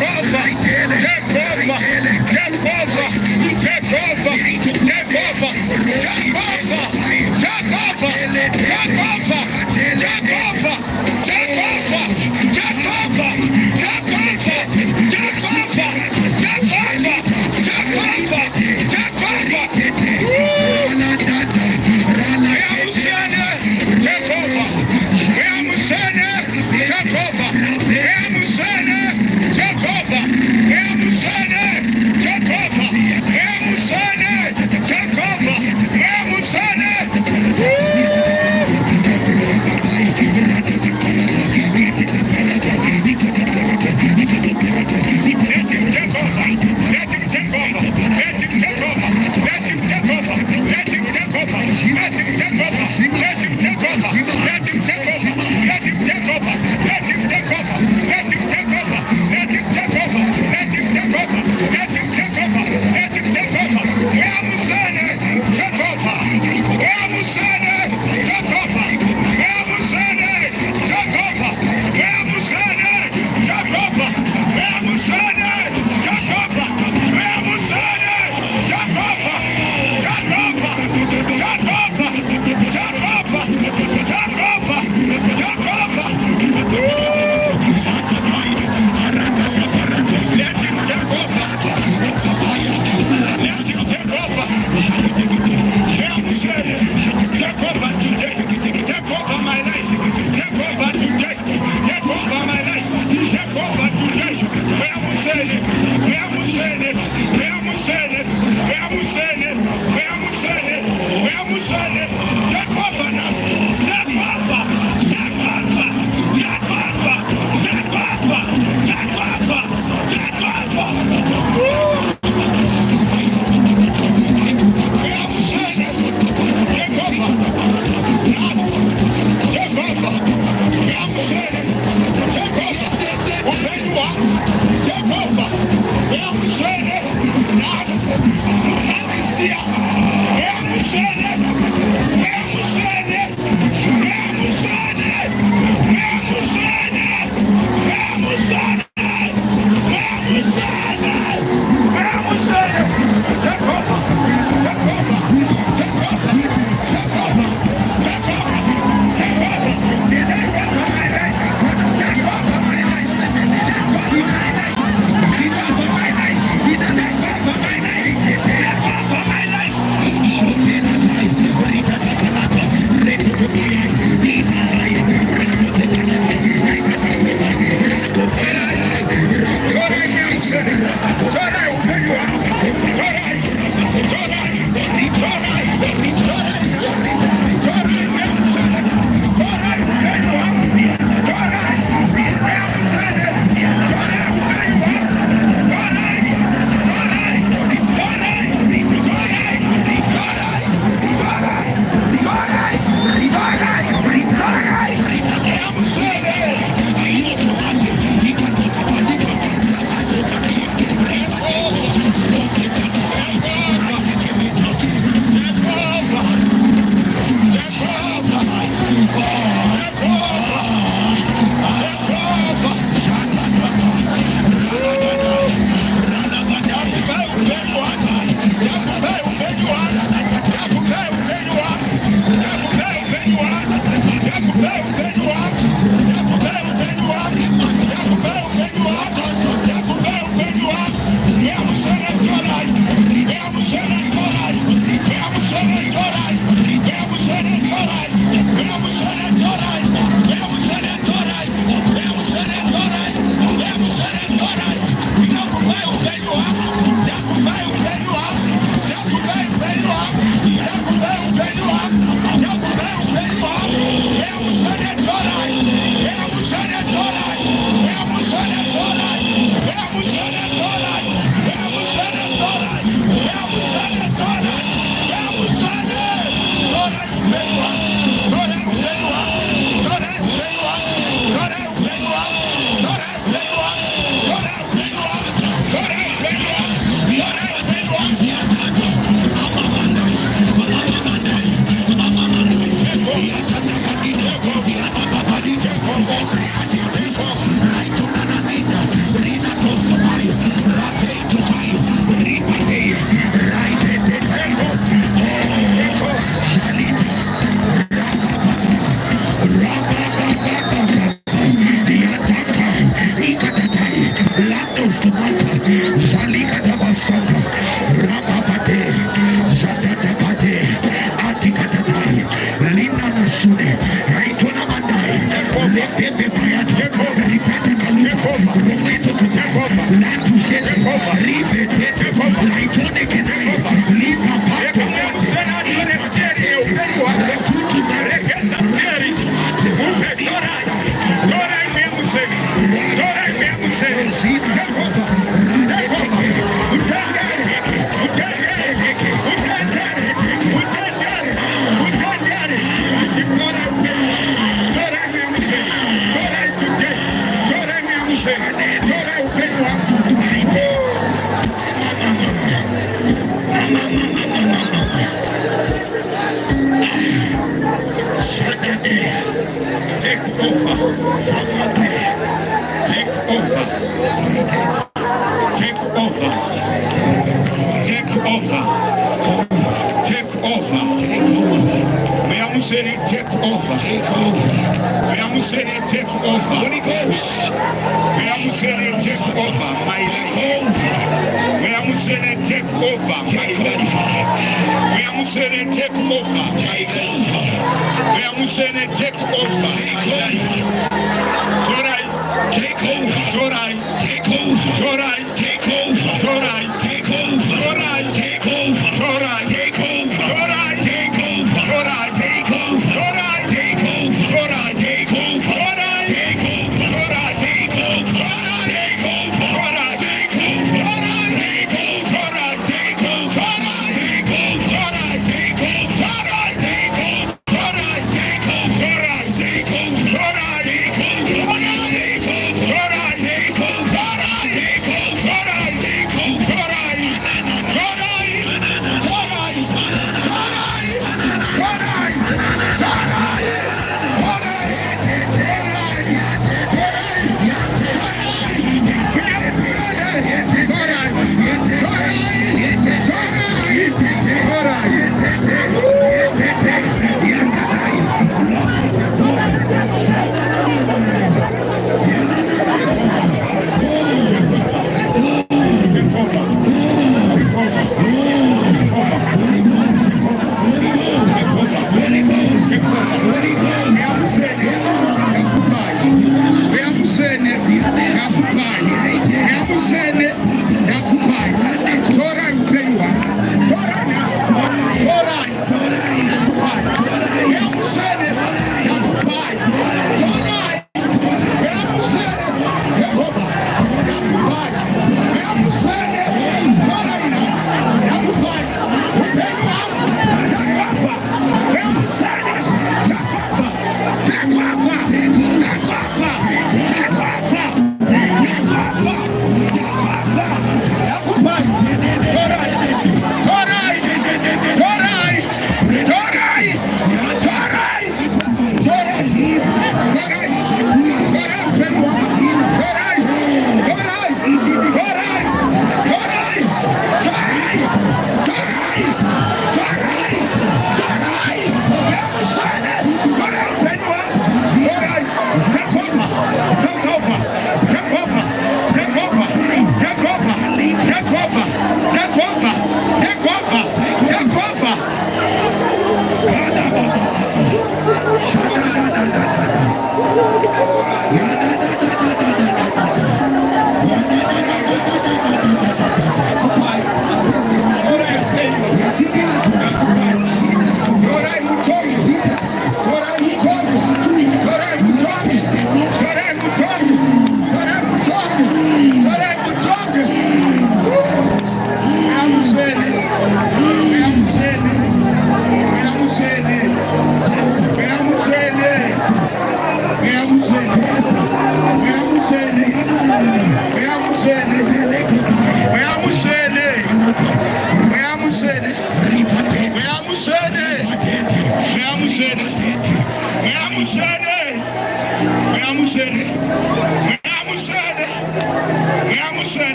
over my life.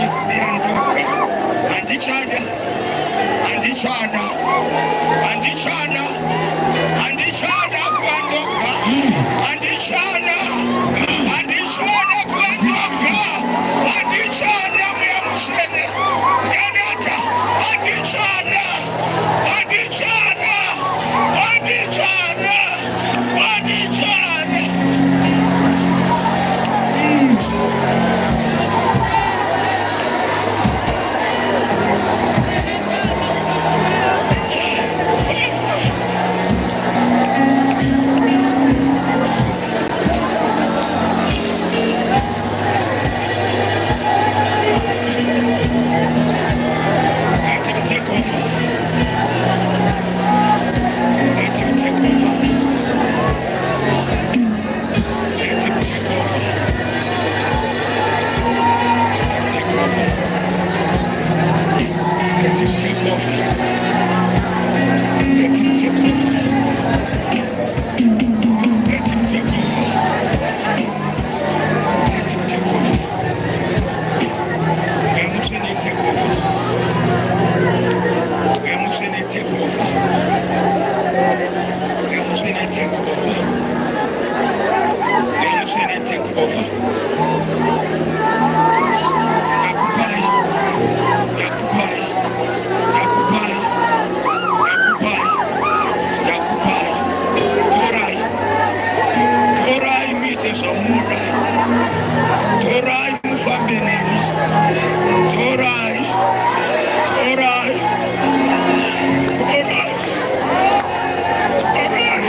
Siandoka. Andichada. Andichada. Andichada. Andichada kuandoka. Andichada. Andichada kuandoka. Andichada myamushene. Janata. Andichada. Andichada. Andichada. Andichada. Let him take over. Let him take over. Let him take over. Let him take over. Let him take over. Let him take over. Let him take over. Let him take over. I'm trying to take over. I'm trying to take over. I'm trying to take over. I'm trying to take over. Yakubai. Yakubai. Yakubai. Yakubai. Yakubai. Torai. Torai mite zamura. Torai mufameneni. Torai. Torai. Torai. Torai.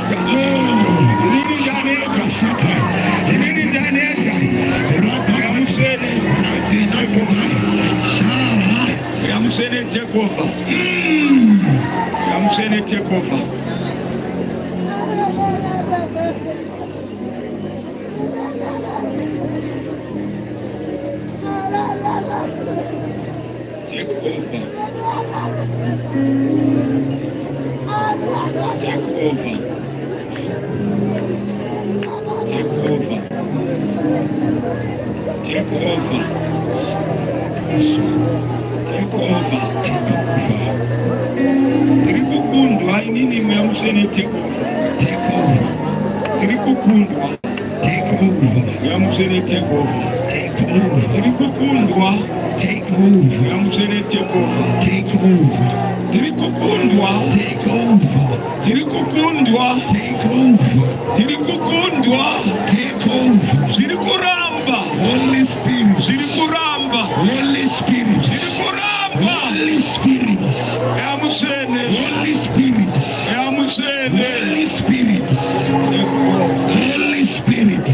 ndaneta. Inini ndaneta. Inini ndaneta. Yamusene. Take over. Yamusene take over. Yamusene take over. Take over. Take over. Take over. Take over. Take over. Tirikukundwa inini muyamusene take over. Take over. Tirikukundwa. Take over. Muyamusene take over. Take over. Tirikukundwa. Take over. Muyamusene take over. Take over. Tirikukundwa. Take over. Tirikukundwa. Take over. Tirikukundwa. Take over. Zirikuramba. Holy Spirit. Zirikuramba. Holy Spirit. Zirikuramba. Holy Spirit. Yamusene. Holy Spirit. Yamusene. Holy Spirit. Take over. Holy Spirit.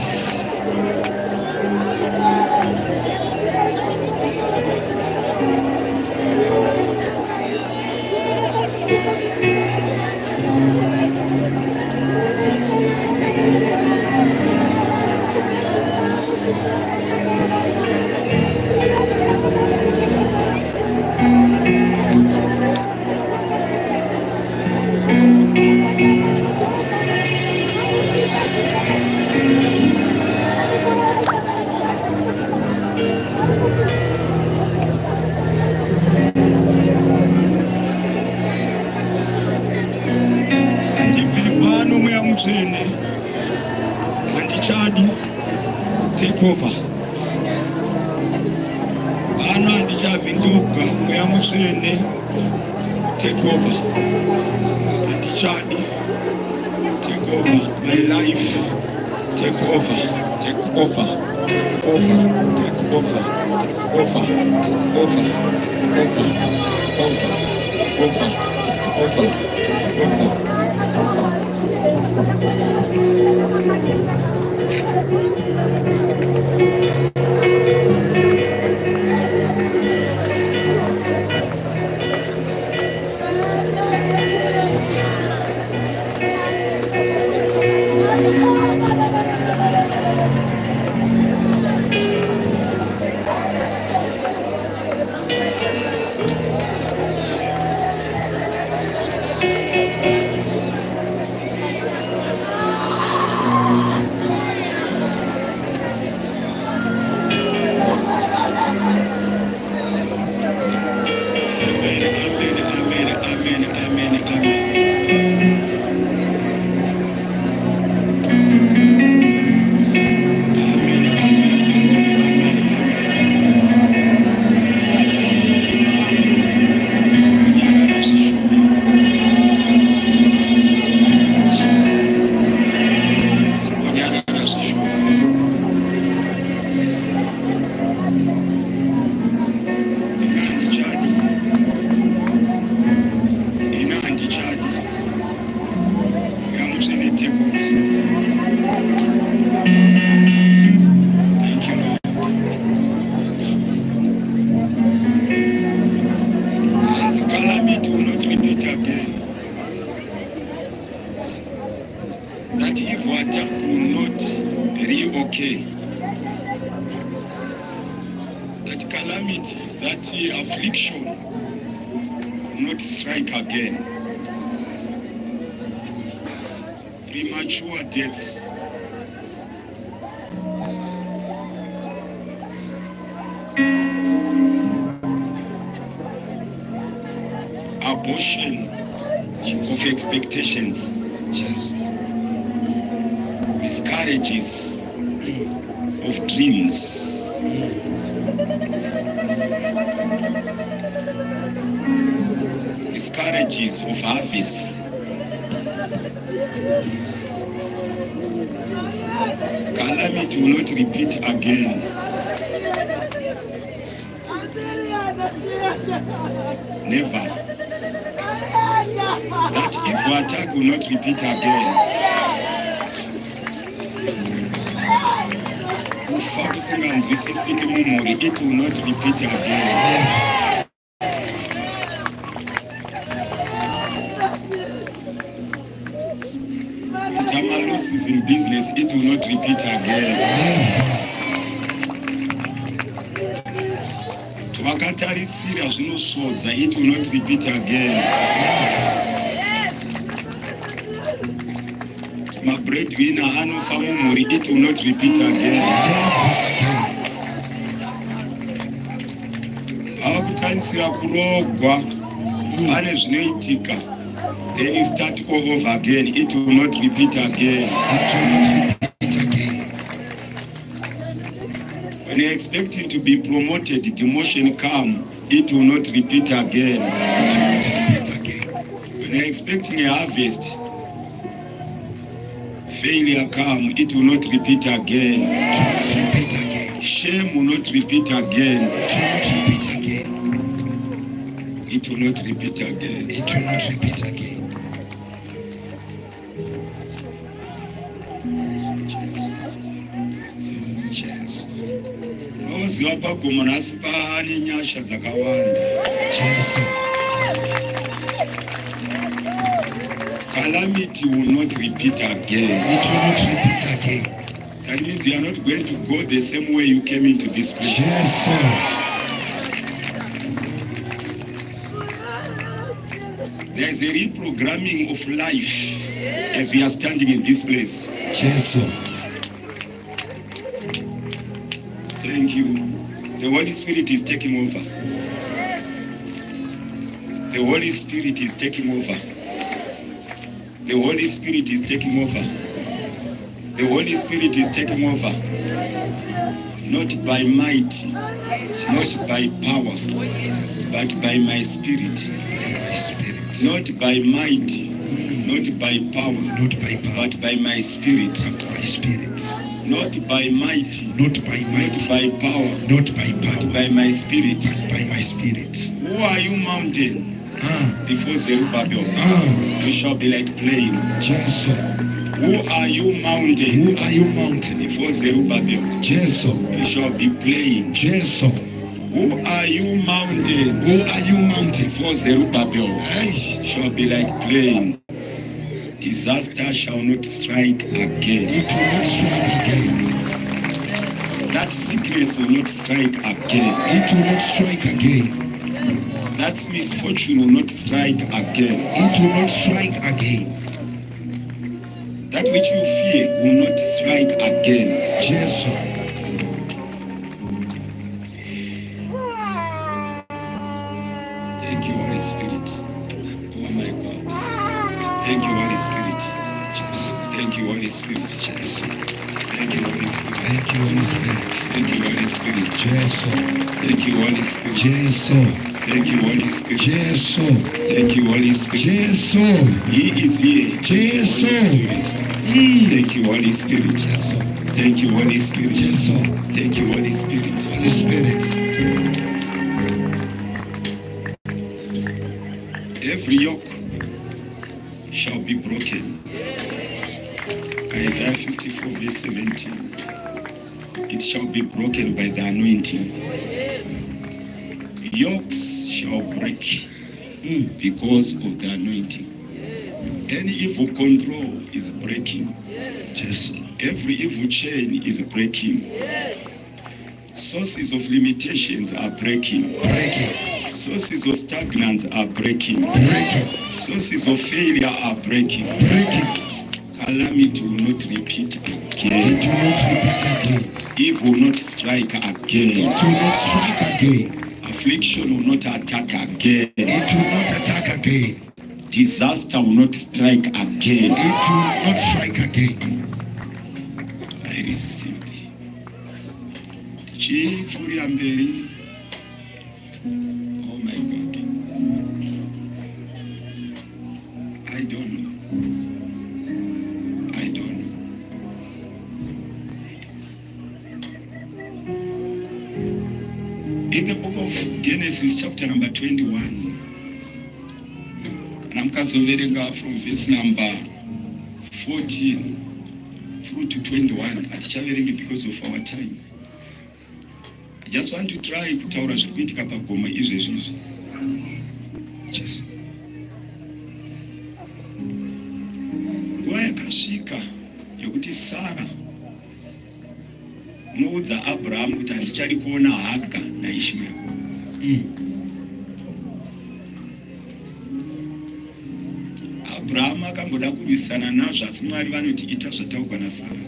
Andivipano muyamusene. Andichadi. Take over. Ano andichavinduka muyamusene. Take over. Andichadi. Take over my life. Take over. Take over. Take over. Take over. Take over. Take over. Take over. Take over. Take over. Take over. Take over. That evil attack will not re-okay. That calamity, that affliction will not strike again. Premature deaths. Abortion of expectations. Yes. Miscarriages of dreams. Miscarriages of harvests. Calamity will not repeat again. Never. That evil attack will not repeat again. kufa kusinganzwisisiki mumhuri, it will not repeat again. Tama losses in business, it will not repeat again. Vakatarisira zvinosvodza, it will not repeat again. My breadwinner anofa mumhuri, it will not repeat again. Avakutarisira kurogwa, pane zvinoitika, then you start all over again, it will not repeat again. When you're expecting to be promoted, demotion come, it will not repeat again. When you're expecting a harvest, failure come, it will not repeat again. Shame will not repeat again. It will not repeat again. It will not repeat again. Jesus. Noziva pagomona asi pane nyasha dzakawanda. Jesus. Calamity will not repeat again. It will not repeat again. That means you are not going to go the same way you came into this place. Yes, sir. There is a reprogramming of life as we are standing in this place. Yes, sir. Thank you. The Holy Spirit is taking over. The Holy Spirit is taking over. The Holy Spirit is taking over. The Holy Spirit is taking over. Not by might, not by power, but by my spirit. Not by might, not by power, but by my spirit. Not by might, not by power, but by my spirit. Who are you, mountain? Before Zerubbabel, we shall be like plain. Who are you, mountain? Before Zerubbabel, we shall be plain. Who are you, mountain? Before Zerubbabel, shall be like plain. Disaster shall not strike again. It will not strike again. That sickness will not strike again. It will not strike again. That misfortune will not strike again. It will not strike again. That which you fear will not strike again. Jesus. Thank you, Holy Spirit. Oh my God. Thank you, Holy Spirit. Jesus. Thank you, Holy Spirit. Jesus. Thank you, Holy Spirit. Thank you, Holy Spirit. Thank you, Holy Spirit. Jesus. Thank you, Holy Spirit. Jesus. Thank you, Holy Spirit. Jesus. Thank you, Holy Spirit. Jesus. He is here. Jesus. Holy Spirit. Thank you, Holy Spirit. Thank you, Holy Spirit. Jesus. Thank you, Holy Spirit. Holy Spirit. Every yoke shall be broken. Isaiah 54 verse 17. It shall be broken by the anointing. Yokes shall break because of the anointing. Any evil control is breaking. Yes. Every evil chain is breaking. Sources of limitations are breaking. Sources of stagnance are breaking. Sources of failure are breaking. Calamity will not repeat again. It will not repeat again. Evil will not strike again. It will not strike again. Affliction will not attack again. It will not attack again. Disaster will not strike again. It will not strike again. I receive. Chifuria mberi. Oh my God. I don't know. I don't know. In the book of Genesis chapter number 21, and I'm kazoverenga from verse number 14 through to 21. Atichaverengi because of our time. I just want to try kutaura zviri kuitika pagomo izvezvizvi. Jesu. Nguva yakasvika yokuti Sara unoudza Abraham kuti handichadi kuona Haga naIshmael. Abraham akamboda kurwisana nazvo, asi Mwari vanoti ita zvataurwa naSara.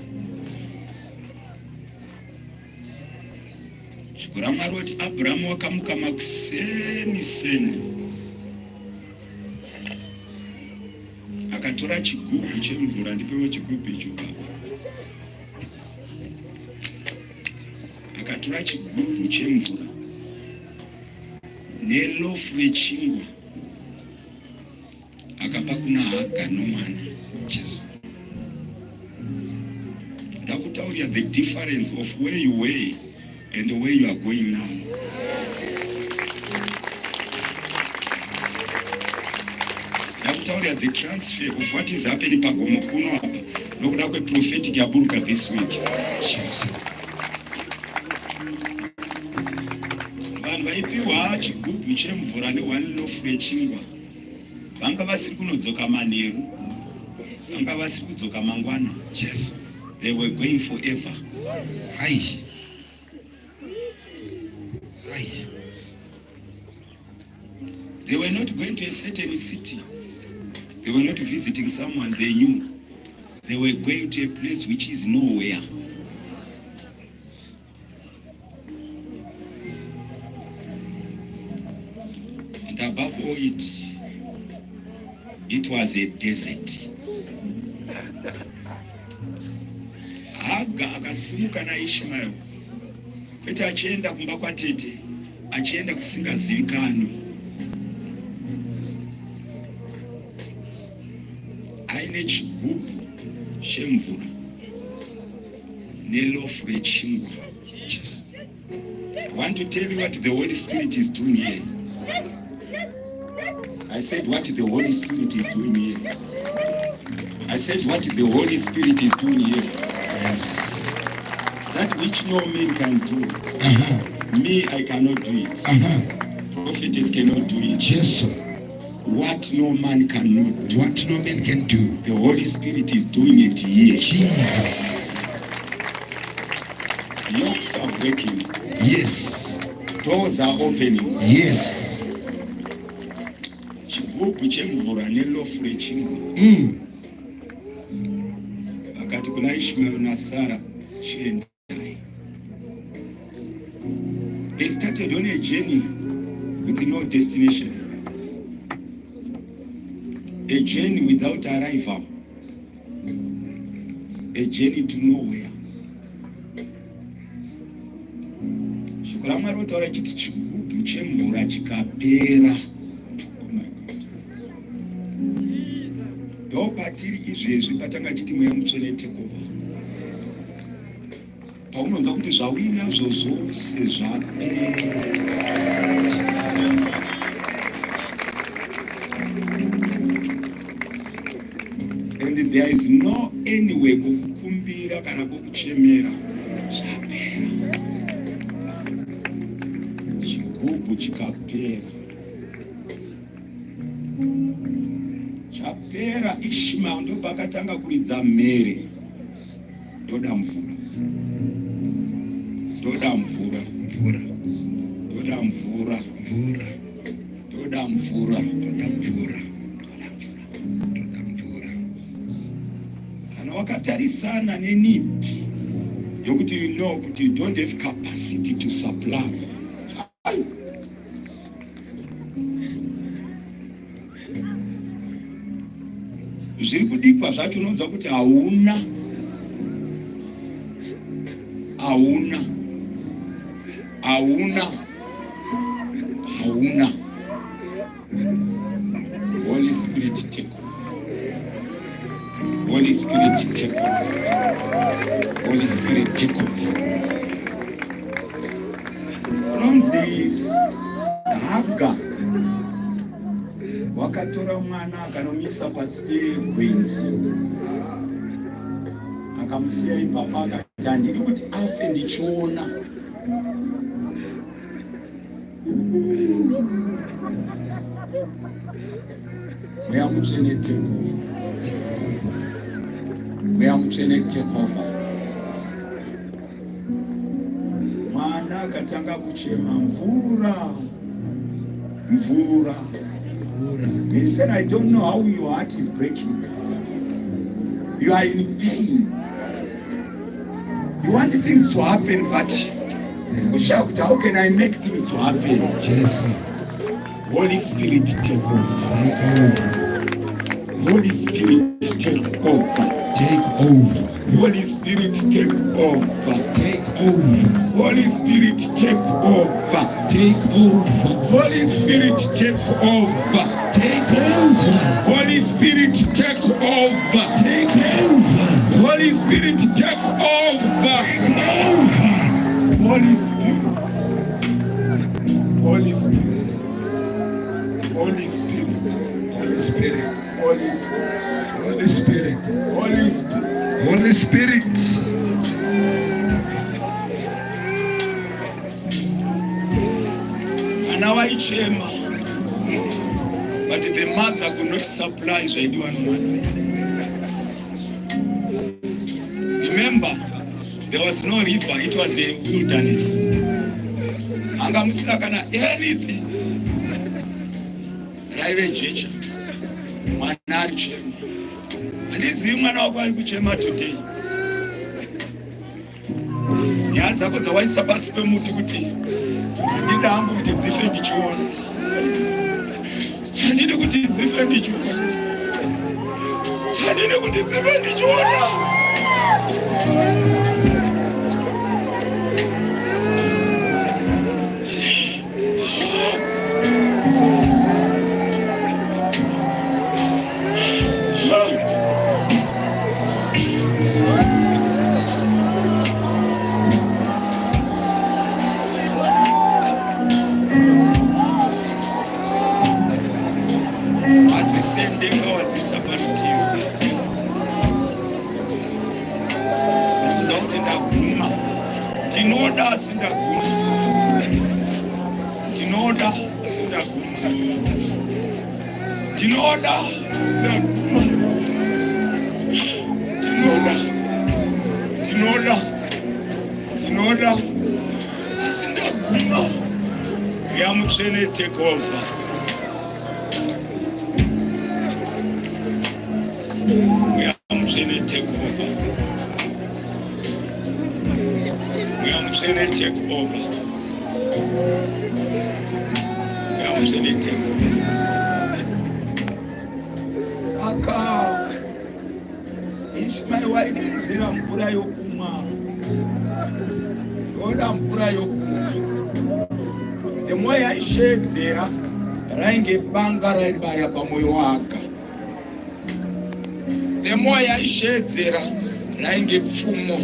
Shoko raMwari roti Abraham wakamuka makuseni akatora chigubhu chemvura. Ndipewo chigubhu icho baba. Akatora chigubhu chemvura nelofu yechingwa akapa kuna Haga nomwana Jesu. Ndakutaurira the difference of where you were and where you are going now. Ndakutaurira the transfer of what is happening pagomo kuno apa nokuda kweprophetic yaburuka this week. Jesu. Vanhu vaipiwa chigubhu chemvura ne1 lofu yechingwa vanga vasiri kunodzoka manheru, vanga vasiri kudzoka mangwana. Yes. They were going forever. Hai. They were not going to a certain city. They were not visiting someone they knew. They were going to a place which is nowhere. And above all it was a desert. Haga akasimuka naIshmael, kwete achienda kumba kwatete, achienda kusingazivikanwi. Aine chigubhu chemvura nelofu yechingwa. Jesus. I want to tell you what the Holy Spirit is doing here. I said what the Holy Spirit is doing here. I said what the Holy Spirit is doing here. Yes. That which no man can do. Me, I cannot do it. Prophets cannot do it. Yes. What no man cannot do. What no man can do. The Holy Spirit is doing it here. Jesus. Yokes are breaking. Yes. Doors are opening. Yes. Chigubhu chemvura nelofu yechingwa. Vakati kuna Ishmael na Sara, chiendai. They started on a journey with no destination. A journey without arrival. A journey to nowhere. Shoko raMwari rotaura chiti chigubhu chemvura chikapera. Ndopatiri izvezvi patanga chiti mweya mutsvene tekova. Paunonzwa kuti zvawinazvo zvose zvapera. And there is no anywhere kukumbira kana kukuchemera. Zvapera. Chigubhu chikapera. Chapera. Ishmael ndo pakatanga kuridza mhere. Ndoda mvura. Ndoda mvura. Mvura. Ndoda mvura. Mvura. Ndoda mvura. Ndoda mvura. Ndoda mvura. Kana wakatarisana nenid yokuti you know kuti you don't have capacity to supply. Zviri kudikwa zvacho unonzwa kuti hauna. Hauna. Hauna. Hauna. Holy Spirit take over. Holy Spirit take over. Holy Spirit take over. Nonsense. Haga wakatora mwana akanomisa pasi pegwenzi akamusiya ipapa akati handidi kuti afe ndichiona Mweya Mutsvene take over. Mweya Mutsvene take over. Mwana akatanga kuchema mvura. Listen, I don't know how your heart is breaking. You are in pain. You want things to happen, but you shout, how can I make things to happen? Jesus. Holy Spirit, take over. Holy Spirit, take over. Take over. Holy Spirit, take over. Take over. Holy Spirit, take over. Take over. Holy Spirit, take over. Take over. Holy Spirit, take over. Take over. Holy Spirit, take over. Holy Spirit. Holy Spirit. Holy Spirit. Holy Spirit. Holy Spirit. Holy Spirit. Holy Spirit. Holy Spirit. Ana waichema, but the mother could not supply zvaidiwa mwana. Remember, there was no river, it was a wilderness. Anga musina kana anything. Raive jecha. Mwana ari chema. Handizivi mwana wako ari kuchema today. Nyaya dzako dzawaisa pasi pemuti kuti handida hangu kuti dzife ndichiona. Handidi kuti dzife ndichiona. Handidi kuti dzife ndichiona. Ndinoda asindaguma. Ndinoda asindaguma. Ndinoda asindaguma. Ndinoda. Ndinoda. Ndinoda asindaguma. Mweya Mutsvene take over. Mweya Mutsvene take over. Mweya Mutsvene take over. Mweya Mutsvene take over. Saka Ishmael waidaidzira mvura yokumwa. Oda mvura yokumwa. The more yaishedzera rainge banga raibaya pamwoyo wake. The more yaishedzera rainge pfumo.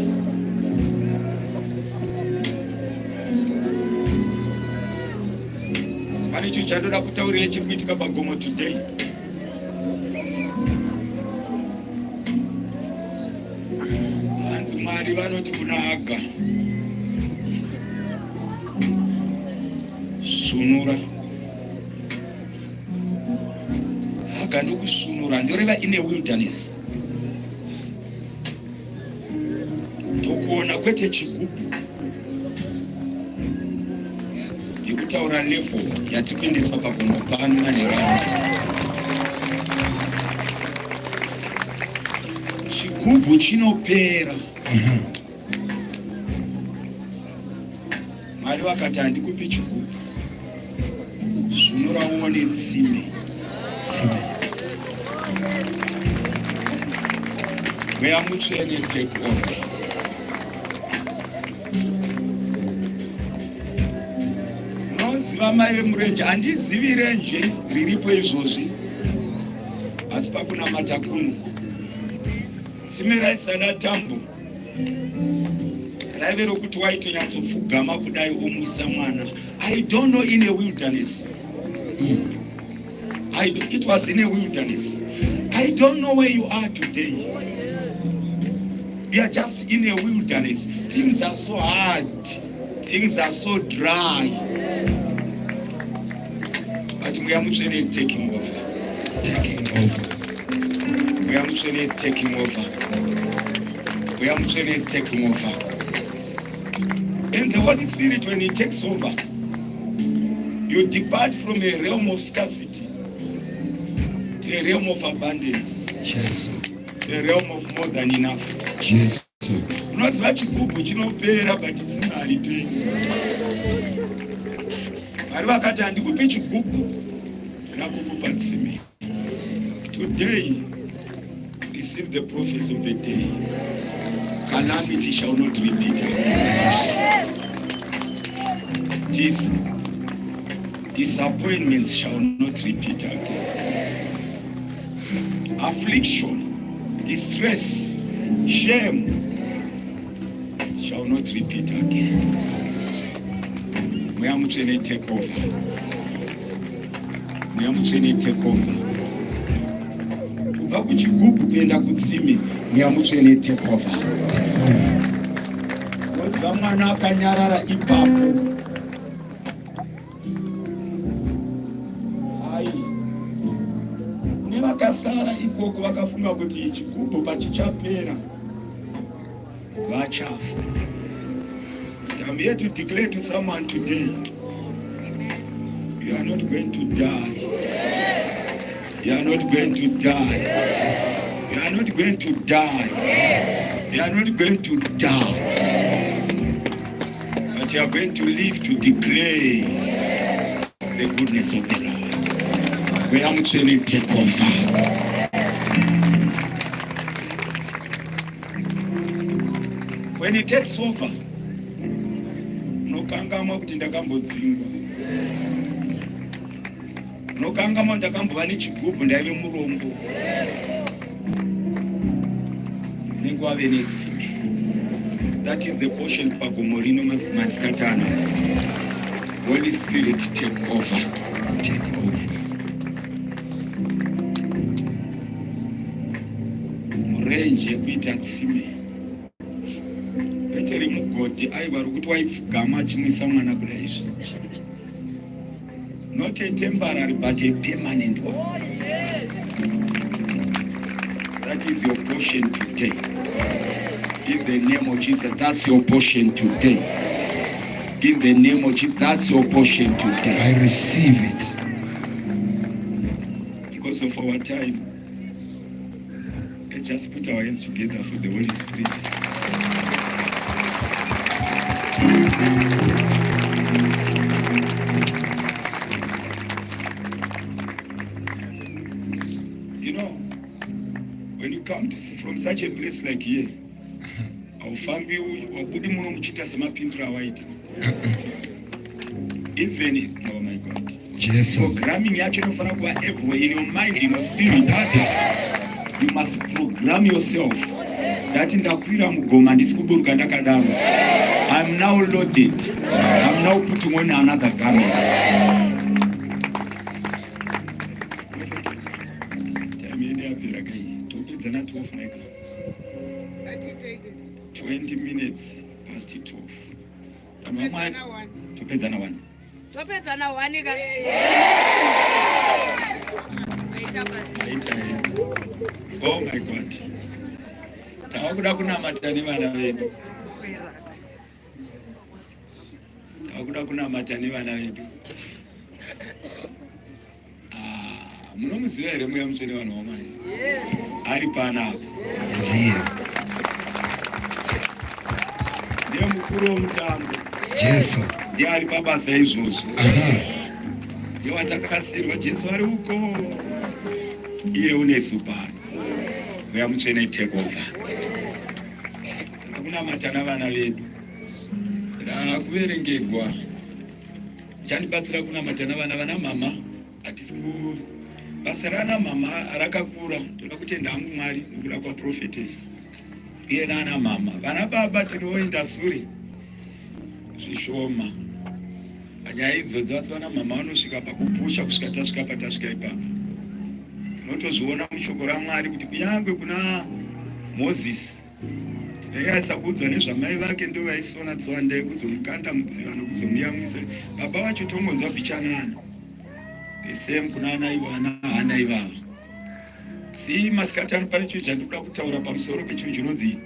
Pane chinhu chandoda kutaurira chiri kuitika pagomo today. Hanzi Mwari vanoti kuna Haga, sunura. Haga ndokusunura, ndoreva ine wilderness. Ndokuona kwete chigubhu. Ndikutaura level yatipindiswa pagomo pano manerano. Chigubhu chinopera. Mwari vakati handikupi chigubhu. Sunura uone tsime. Mweya Mutsvene take over. Unoziva mai vemurenje, handizivi renje riripo izvozvi, asi pakunamata kuno tsime raisada tambo raive rokuti waitonyatsoupfugama kudai omuisa mwana. I don't know, in a wilderness. It was in a wilderness. I don't know where you are today. We are just in a wilderness. Things are so hard. Things are so dry. But Mweya Mutsvene is taking over. Mweya Mutsvene is taking over. Mweya Mutsvene is taking over. And the Holy Spirit, when He takes over, you depart from a realm of scarcity to a realm of abundance. Yes. A realm of more than enough. Yes. Unoziva chigubhu chinopera but chisinari penyu. Vari vakati handikupi chigubhu nakukupa tsime. Today, receive the prophecy of the day. Calamity shall not repeat again. Disappointments shall not repeat again. Affliction, distress, shame shall not repeat again. Mweya Mutsvene take over. Mweya Mutsvene take over. Kubva kuchigubhu kuenda kutsime, Mweya Mutsvene take over. Waziva mwana akanyarara ipapo. Vakasara ikoko vakafunga kuti chigubhu pachichapera vachafa. I'm here to declare to someone today, you are not going to die. You are not going to die. You are not going to die. You are not going to die. But you are going to live to declare the goodness of the Lord. Mweya Mutsvene take over. When He takes over, unokangama kuti ndakambodzingwa. Unokangama ndakambova nechigubhu ndaive murombo. Nengo ave netsime. That is the portion pagomorino masikatana. Holy Spirit take over. Take over. Murenje kuita tsime. Peteri mugodi aiva rokuti waipfugama achimwisa mwana kudai. Not a temporary but a permanent one. That is your portion today. In the name of Jesus, that's your portion today. In the name of Jesus, that's your portion today. I receive it. Because of our time, let's just put our hands together for the Holy Spirit. You know, when you come to see from such a place like here, aufambi wabudi muno muchita semapindura waita. Even, oh my God. Jesus. Programming yacho inofana kuwa everywhere in your mind, in your spirit. You must program yourself. That ndakwira mugoma ndisikuburuka ndakadaro. I'm now loaded. I'm now putting on another garment. Time yende yapera kai. Topedza na 12 neka. 20 minutes past 12. Topedza na 1. Topedza na 1 ka. Oh my God. Tawakuda kunamata nevana vedu. Tawakuda kunamata nevana vedu. Munomuziva here Mweya Mutsvene vanhu vamai? Ari panapa. Ziva. Ndiye mukuru womutambo. Jesu. Ndiye ari pabasa izvozvo. Ndiye watakasirwa. Jesu ari uko. Iye unesu pano. Mweya Mutsvene take over. Takunamata navana vedu. Kuverengerwa. Chandibatsira kunamata navana vana mama. Atisiku basa rana mama rakakura. Toda kutenda hangu Mwari nokuda kwa prophetess. Iye nana mama. Vana baba tinoenda sure. Zvishoma. Nyaya idzodzo vatsvana mama vanosvika pakupusha kusvika tasvika patasvika ipapa. Tinotozviona mushoko raMwari kuti kunyangwe kuna Moses tinoyaisa kuudzwa nezvamai vake ndo vaisona tswanda yekuzomukanda mudziva nokuzomuyamwisa. Baba vacho tongonzwa bichanana. The same kuna ana ivana ivava. Si masikatani pane chinhu chandinoda kutaura pamusoro pechinhu chinonzi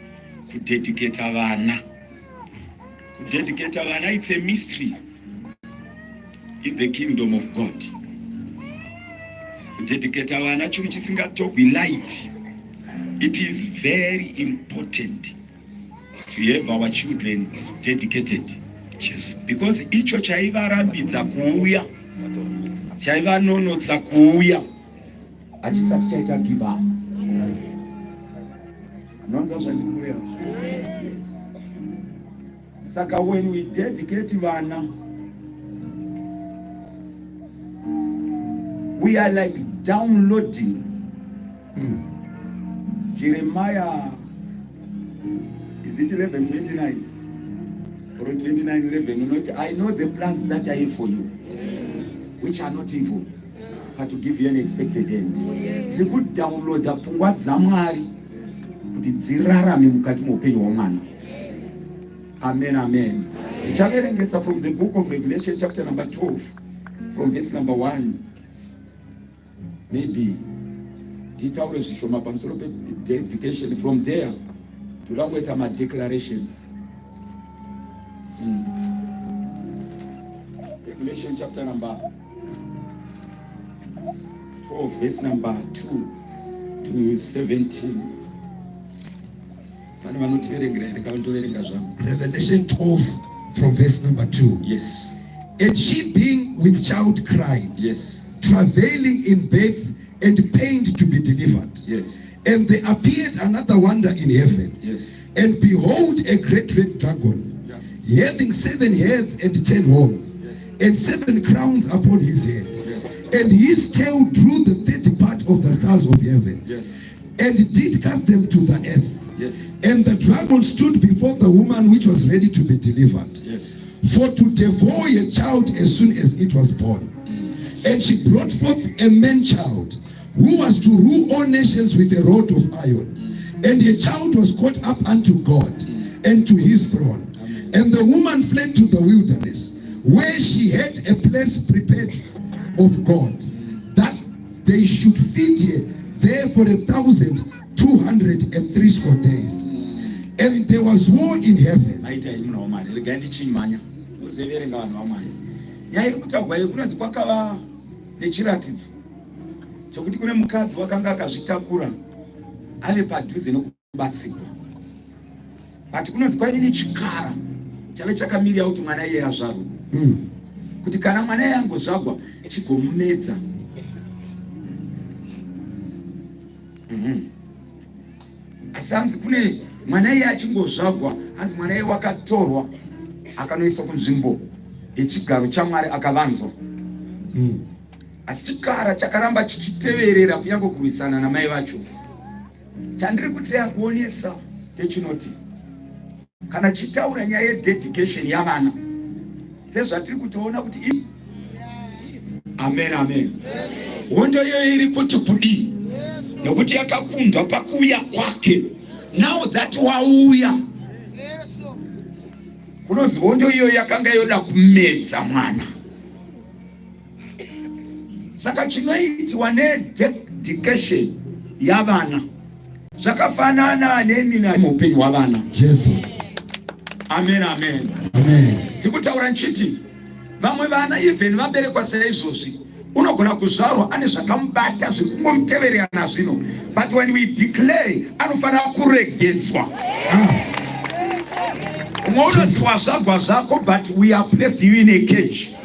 kudedicata vana. Kudedicata vana, it's a mystery in the kingdom of God. Kudedicata vana chinhu chisingatogwi light. It is very important to have our children dedicated. Yes. Because icho chaivarambidza kuuya, chaivanonotsa kuuya, achisati chaita give up. Nonza zvandikureva. Saka when we dedicate vana, we are like downloading Jeremiah, is it 11:29 or 29:11? I know the plans that I have for you, which are not evil, but to give you an expected end. Tiri kudownloada pfungwa dzaMwari kuti dzirarame mukati muupenyu hwamwana. Amen, amen. Tichaverengesa from the book of Revelation chapter number 12 from verse number 1. Maybe titaure zvishoma pamusoro dedication. From there tolangoita declarations. Revelation chapter number 12 verse number 2 to 17. Revelation 12 from verse number 2. Yes. And she being with child cried, Yes. travailing in birth and pained to be delivered. Yes. And there appeared another wonder in heaven. Yes. And behold, a great red dragon, having 7 heads and 10 horns, and 7 crowns upon his head. Yes. And his tail drew the 30 part of the stars of heaven, Yes. and did cast them to the earth. Yes. And the dragon stood before the woman which was ready to be delivered, Yes. for to devour a child as soon as it was born. And she brought forth a man child, who was to rule all nations with a rod of iron. And the child was caught up unto God and to his throne. And the woman fled to the wilderness, where she had a place prepared of God, that they should feed her there for 1,260 days. And there was war in heaven. Chokuti kune mukadzi wakanga akazvitakura ave padhuze nokubatsigwa. But kunonzi kwaive nechikara chave chakamirira kuti mwana iye azvarwe. Kuti kana mwana iye angozvagwa chigomumedza. Asi hanzi kune mwana iye achingozvagwa, hanzi mwana iye wakatorwa akanoiswa kunzvimbo yechigaro chaMwari akavanzwa. Asi chikara chakaramba chichiteverera kunyange kurwisana namai vacho. Chandiri kuteya kuonesa ndechinoti, kana chitaura nyaya yededication yavana, sezvatiri kutoona kuti amen, amen. Hondo iyo iri kuti kudii, nokuti yakakundwa pakuuya kwake. Now that wauya, kunonzi hondo iyo yakanga yoda kumedza mwana. Saka chinoitwa nededication yavana zvakafanana nemina muupenyu hwavana. Jesu. Amen, amen. Amen. Tikutaura nchiti vamwe vana even vaberekwa saizvozvi unogona kuzvarwa ane zvakamubata zvekungomuteverera zvino, but when we declare anofanira kuregedzwa. Umaunonzi wazvagwa zvako, but we are placed you in a cage.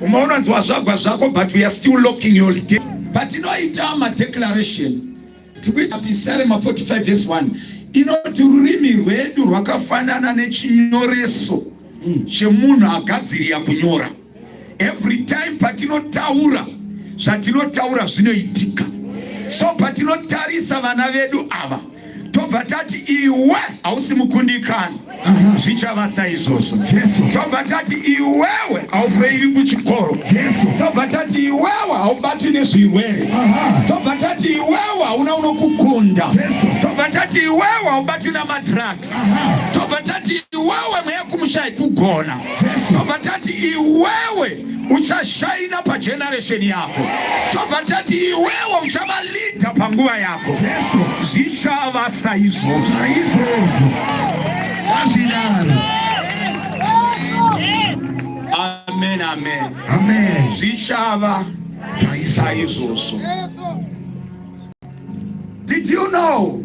Umaunonzi wazvagwa zvako, but we are still locking your day. But inoita madeclaration. Tikuita Psalm 45 verse 1. Inoti rurimi rwedu rwakafanana nechinyoreso chemunhu agadzirira kunyora. Every time patinotaura, zvatinotaura zvinoitika. So patinotarisa vana vedu ava, tobva tati iwe hausi mukundikani, zvichava saizvozvo. Tobva tati iwewe haufeiri kuchikoro, tobva tati iwewe haubatwi nezvirwere, tobva tati iwewe hauna unokukunda, tobva tati iwewe haubatwi namadrugs, tobva tati iwewe mweya kumushayi kugona, tobva tati iwewe uchashaina pageneration yako, tobva tati iwewe uchava leader panguva yako, zvichava saizvozvo. Amen, amen, amen. Zvichava saizvozvo. Did you know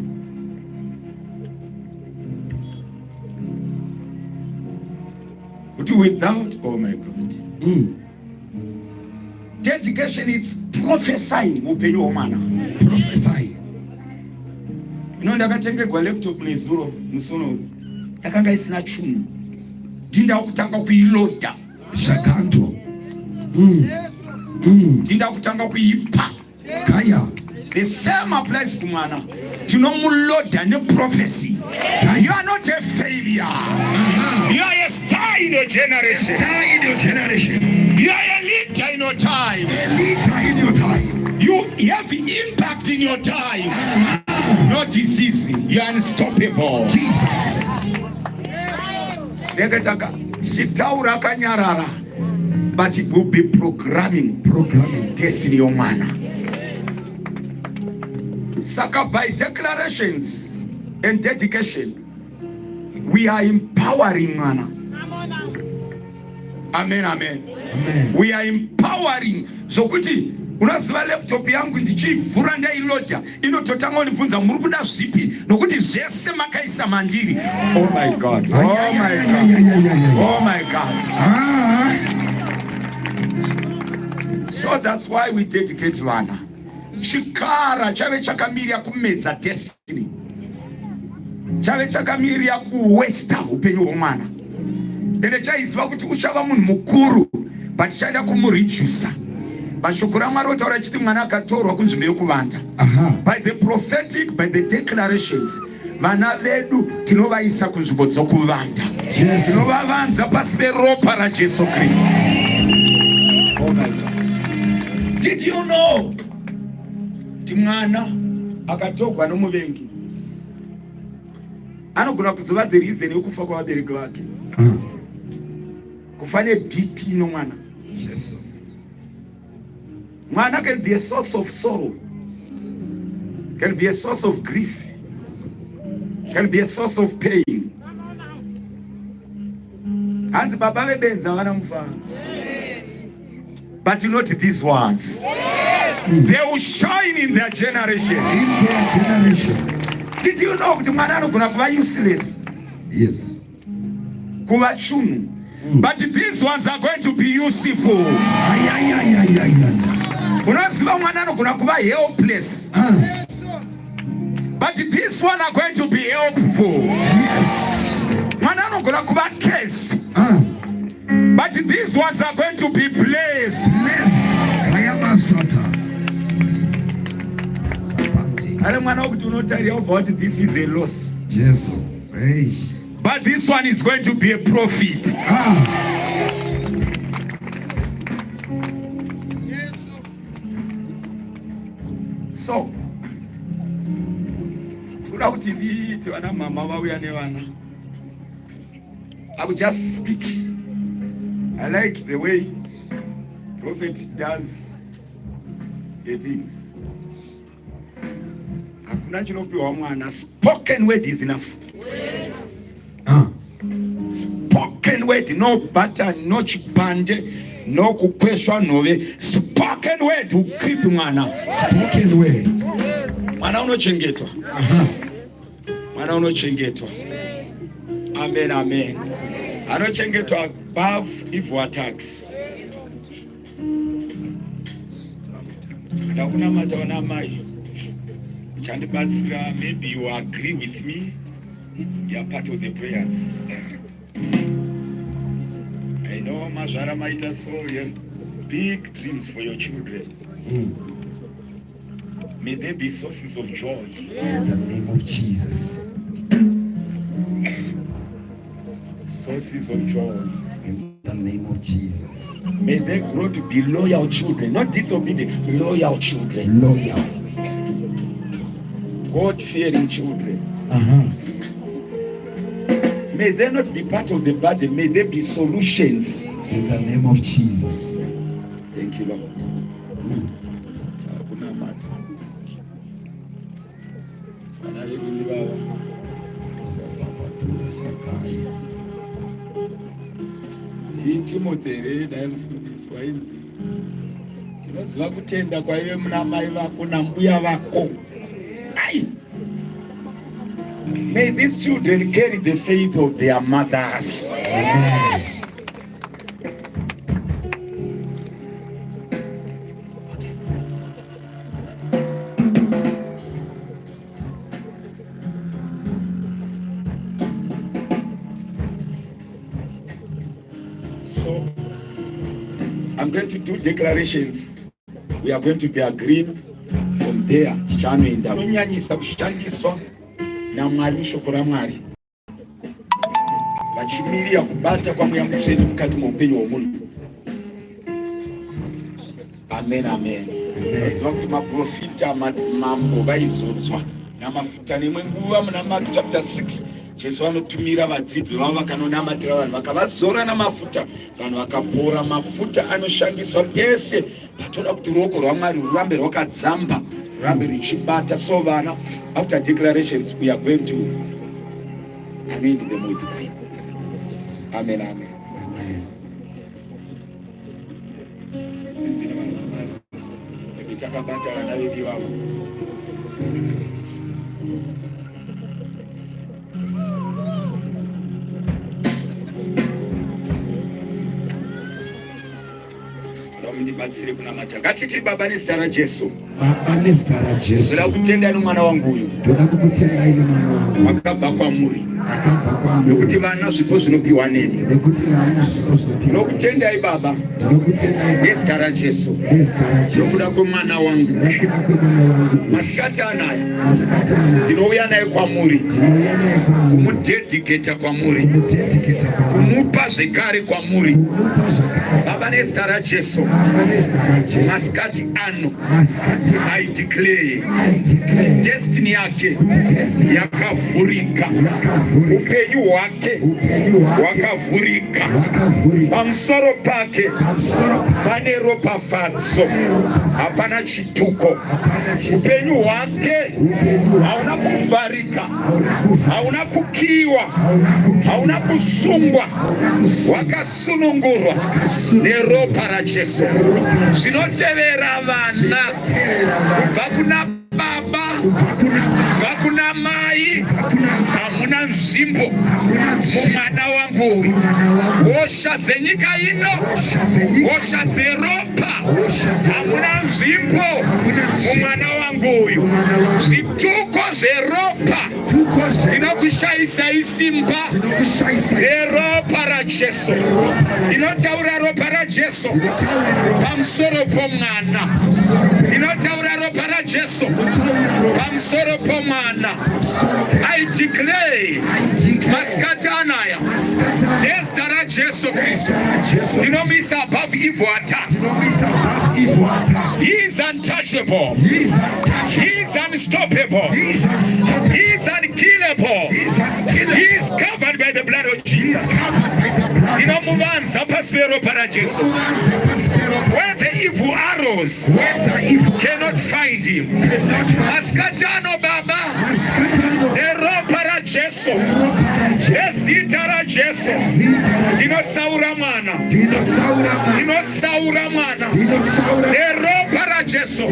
without, oh my God, dedication is prophesying upenyu hwomwana. Prophesying. Ndakatengerwa laptop nezuro musono yakanga isina chumu, ndinda kutanga kuiloda zvakanto, ndinda kutanga kuipa kaya. The same applies to mwana. Tinomuloda neprophecy. You are not a failure. You are a star in your generation. You are a leader in your time. You have impact in your time. No disease. You are unstoppable. Jesus. Chitaura kanyarara, but it will be programming destiny of man. Saka, by declarations and dedication, we are empowering mana. Amen, amen, amen. We are empowering. So kuti unaziva laptop yangu ndichivhura ndailoda inototanga unibvunza muri kuda zvipi, nokuti zvese makaisa mandiri. Oh my God, oh my God, oh my God. So that's why we dedicate vana. Chikara chave chakamirira kumedza destiny, chave chakamirira kuwesta upenyu hwomwana, ende chaiziva kuti uchava munhu mukuru, but chaida kumurichusa. Mashoko raMwari otaura chiti mwana akatorwa kunzvimbo yokuvanda. By the prophetic, by the declarations, vana vedu tinovaisa kunzvimbo dzokuvanda, tinovavanza pasi peropa raJesu Kristu. Oh my God. Did you know mwana akatogwa nomuvengi anogona kuzova the reason yokufa kwavabereki vake? Kufa neBP nomwana. Mwana can be a source of sorrow, can be a source of grief, can be a source of pain. Hanzi baba vebenza vana mufa, but not these ones. They will shine in their generation. Did you know kuti mwana anogona kuva useless? Yes. Kuva chunu. But these ones are going to be useful. Unaziva mwana anogona kuva helpless. But these ones are going to be helpful. Yes. Mwana anogona kuva cursed. But these ones are going to be blessed. I don't know to not tell you about this is a loss. Yes. But this one is going to be a profit. So, I will just speak. I like the way prophet does the things. Spoken word is enough. Spoken word, no butter, no chipande, no kukweshwa nove. Spoken word will keep mwana. Spoken word. Mwana unochengetwa. Mwana unochengetwa. Amen, amen. Anochengetwa above evil attacks. Maybe you agree with me. You are part of the prayers. I know Mazara Maita, so you have big dreams for your children. May there be sources of joy. In the name of Jesus. Sources of joy. In the name of Jesus. May they grow to be loyal children, not disobedient, loyal children. Loyal. God-fearing children. May they not be part of the burden. May they be solutions. In the name of Jesus. Thank you, Lord. Timothy naye mfundisi wainzi tinoziva kutenda kwaive muna mai vako nambuya vako. May these children carry the faith of their mothers. So, I'm going to do declarations. We are going to be agreeing from there. Tichanoenda kunyanyisa kushandiswa na Mwari shoko la Mwari vachimirira kubata kwa mweya mutsvene mukati muupenyu hwomunhu. Amen, amen. Vaziva kuti maprofita madzimambo vaizodzwa namafuta nemwe nguva muna Mark chapter 6 Jesu vanotumira vadzidzi vavo vakanonamatira vanhu vakavazora namafuta, vanhu vakapora. Mafuta anoshandiswa pese patoda kuti ruoko rwaMwari rurambe rwakadzamba, rurambe ruchibata. So vana, after declarations we are going to anoint them with wine. Amen, amen. Amen. Tidzidzire vanhu vaMwari kuti takabata vana vedu vavo. Ndibatsire kunamata. Ngatiti Baba nezita raJesu. Baba nezita raJesu. Ndoda kutenda nomwana wangu uyu. Ndoda kukutenda ine mwana wangu. Wakabva kwamuri. Akabva kwamuri. Nekuti vana zvipo zvinopiwa neni. Nekuti vana zvipo zvinopiwa. Ndinokutendai Baba. Ndinokutendai nezita raJesu. Nezita raJesu. Nokuda kwemwana wangu. Nokuda kwemwana wangu. Masikati anaya. Masikati anaya. Ndinouya naye kwamuri. Ndinouya naye kwamuri. Kumudedicata kwamuri. Kumudedicata kwamuri. Kumupa zvekare kwamuri. Kumupa zvekare. Baba nezita raJesu. Baba nezita raJesu. Masikati ano. Masikati. I declare. Destiny yake yakavhurika. Upenyu hwake hwakavhurika. Pamusoro pake pane ropafadzo, hapana chituko. Upenyu hwake hauna kuvharika, hauna kukiwa, hauna kusungwa, hwakasunungurwa neropa raJesu. Zvinotevera vana kubva kuna baba, kubva kuna mai, hamuna nzvimbo mumwana wangu. Hosha dzenyika ino, hosha dzeropa, hamuna nzvimbo mumwana wangu uyu. Zvituko zveropa ndinokushayisai simba neropa raJesu. Ndinotaura ropa raJesu pamusoro pomwana. Ndinotaura ropa raJesu pamusoro pomwana. I declare masikati anaya nezita raJesu Kristu ndinomisa above evil attack. He is untouchable. He is unstoppable. He is unkillable. He is covered by the blood of Jesus. Ndinomuvanza pasi peropa raJesu. Where the evil arrows cannot find him. Masikati ano Baba, neropa raJesu, nezita raJesu, ndinotsaura mwana, ndinotsaura mwana, neropa raJesu,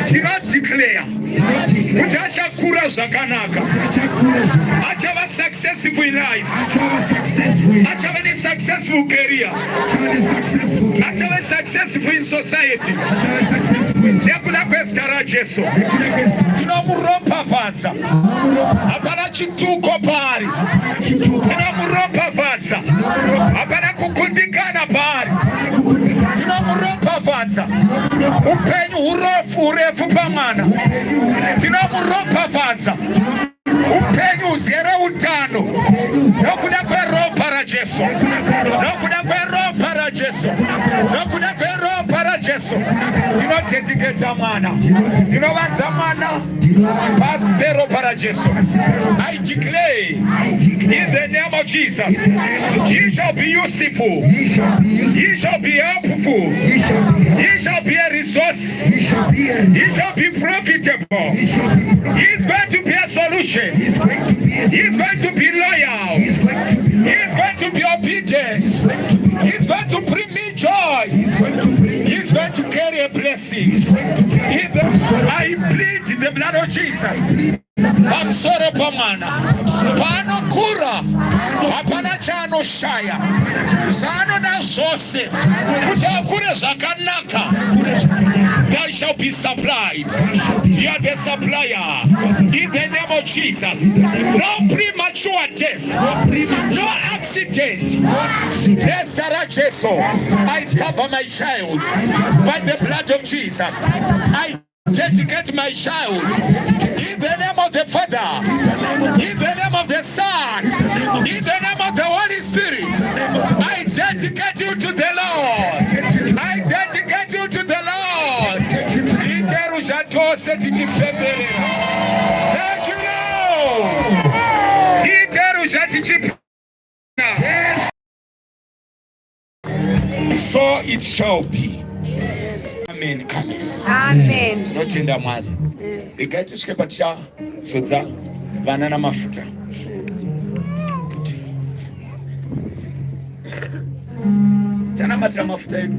ndinodeclare kuti achakura zvakanaka, achava successful in life, achava nesuccessful career, achava successful in society. Nekuda kwezita raJesu tinomuropafadza, hapana chituko paari. Tinomuropafadza, hapana kukundikana paari. Tinomuropafadza. tinomuropafadza upenyu urefu pamwana, tinomuropafadza upenyu uzere utano nokuda kweropa raJesu, nokuda kweropa raJesu, nokuda kweropa raJesu. Tinodedicate mwana, tinovanza mwana pasi peropa raJesu. I declare in the name of Jesus, he shall be useful, he shall be helpful, he shall be a resource, he shall be profitable, he is going to be a solution, he is going to be loyal, he is going to be obedient, he is going to bring me joy, he is going to carry a blessing. I plead the blood of Jesus. I'm sorry, Pamana. Pano kura. Apana chano shaya. Zano na sose. Kutafure zakanaka. There shall be supplied. You are the supplier. In the name of Jesus. No premature death. No accident. Yes, Sarah Jesu. I cover my child by the blood of Jesus. I dedicate my child in the name of the Father, in the name of the Son, in the name of the Holy Spirit. I dedicate you to the Lord. I dedicate you to the Lord. Thank you, Lord. So it shall be. Amen. Amen. Tinotenda Mwari. Regai tisvike patichazodza vana namafuta. Chanamatira mafuta edu.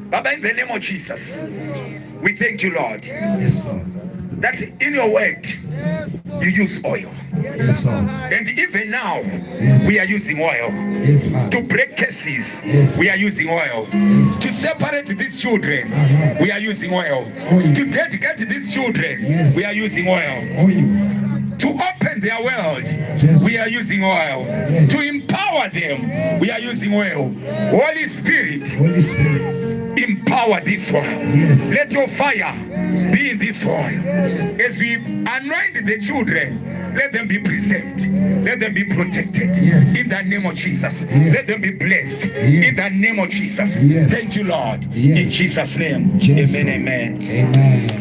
Baba, in the name of Jesus, we thank you, Lord. Yes, Lord. That in your word, you use oil. Yes, Lord. And even now, Yes. we are using oil. Yes, Lord. To break cases, Yes. we are using oil. Yes. To separate these children, we are using oil. Oil. To dedicate these children, Yes. we are using oil. Oil. To open their world, Yes. we are using oil. Yes. To empower them, we are using oil. Holy Spirit, Holy Spirit. empower this oil. Yes. Let your fire be in this oil. Yes. As we anoint the children, let them be preserved. Let them be protected. Yes. In the name of Jesus. Yes. Let them be blessed. Yes. In the name of Jesus. Yes. Thank you, Lord. Yes. In Jesus' name. Jesus. Amen. Amen. Amen.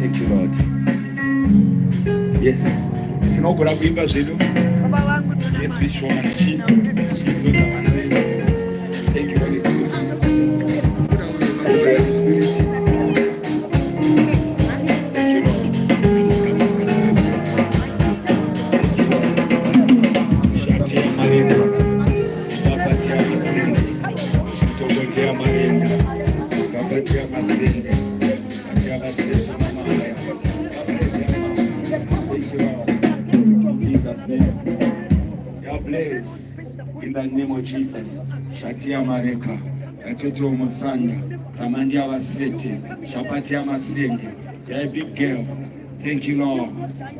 Thank you, Lord. Yes. Tinogona kuimba zvedu. Yes, we show us chini. Chizodza vana vedu. Thank you, Holy Spirit. Holy Spirit. Thank you, Lord. Shatia Maria. Babatia Masende. Shitogotea Maria. Babatia Masende. Babatia Masende. Jesus' name. You are blessed in the name of Jesus. Shatia Mareka, Atoto Mosanda, Ramandia Vasete, Shapatia Masende. You are a big girl. Thank you, Lord.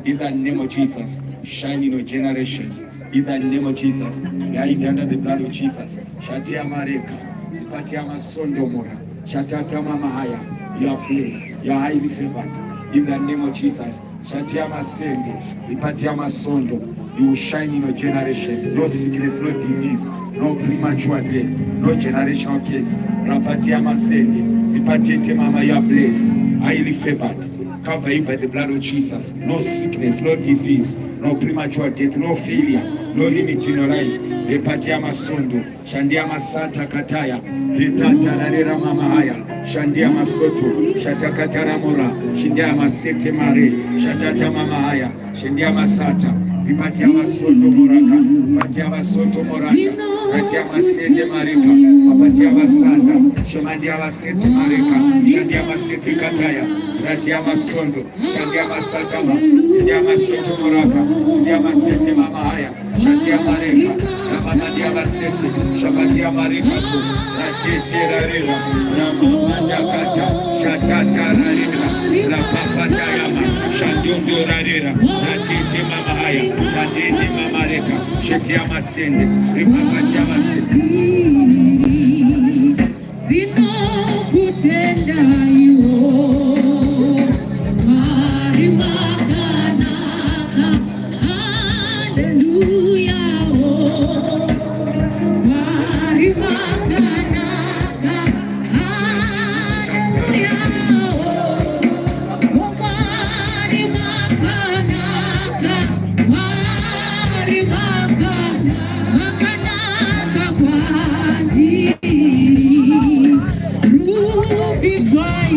In the name of Jesus, shine in your generation. In the name of Jesus, you are under the blood of Jesus. Shatia Mareka, Shapatia Masondo Mora, Shatata Mamahaya. You are blessed. You are highly favored. In the name of Jesus. Shatia Masende, Ipatia Masondo, you will shine in your generation. No sickness, no disease, no premature death, no generational case. Rapatia Masende, Ipatia Mama, you are blessed, highly favored. Cover you by the blood of Jesus. No sickness, no disease, no premature death, no failure, no limit in your life. Ipatia Masondo, Shandia Masanta Kataya, Ritata Rera Mama Haya. Shandia Masoto, Shatakatara Mora, Shindia Masete Mare, Shatata Mama Haya, Shindia Masata, Vipatia Masoto Moraka, Patia Masoto Moraka, Patia Masende Marika, Shatia Masanda, Shamandia Maseti Marika, Shadia Maseti Kataya, Ratia Masondo, Shadia Masatama, Yama Seti Moraka, Yama Seti Mamaya, Shatia Marika, Yamadia Maseti, Shabatia Marika, Ratia Rarira, Ramamanda Kata, Shatata Rarira, Rapapata Yama, Shandundo Rarira, Ratia Mamaya, Shadidi Mamarika, Shatia Masende, Ripapatia Maseti. Zino kutenda yo marimakanaka hallelujah oh marimakanaka hallelujah oh marimakanaka marimakanaka kwandi it's why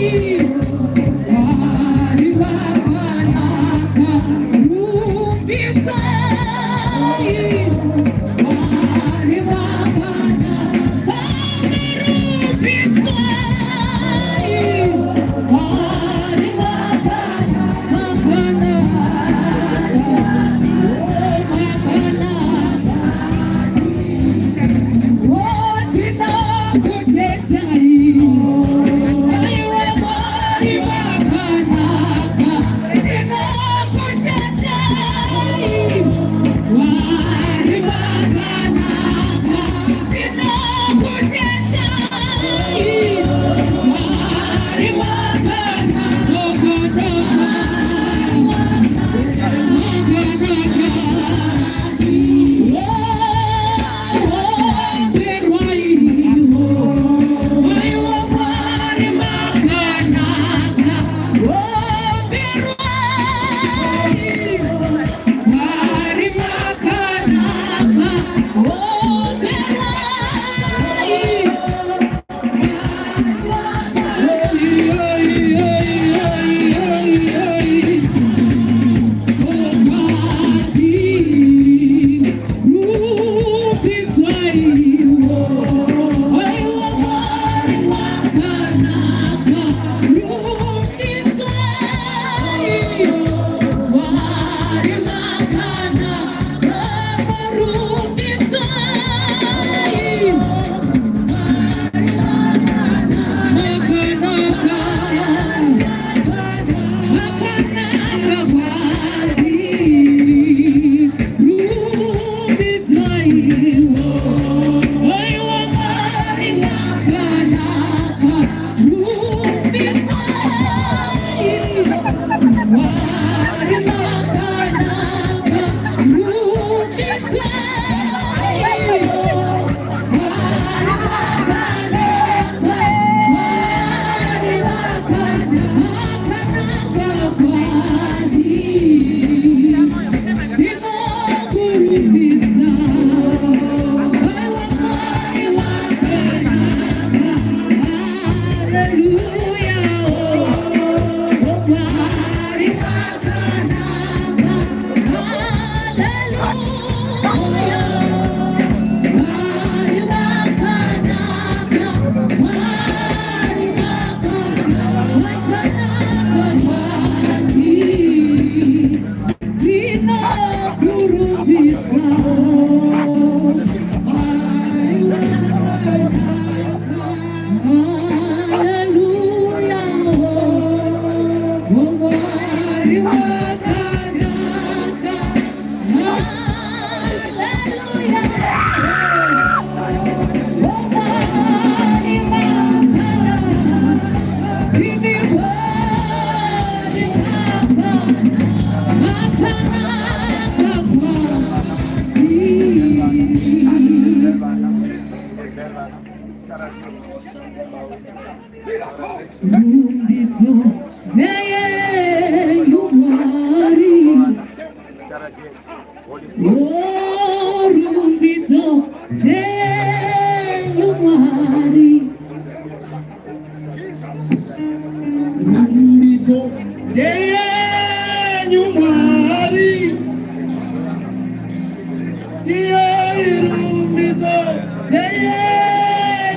Be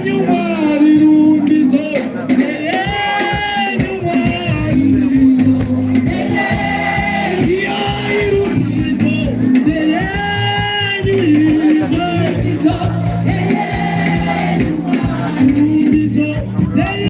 Nyumari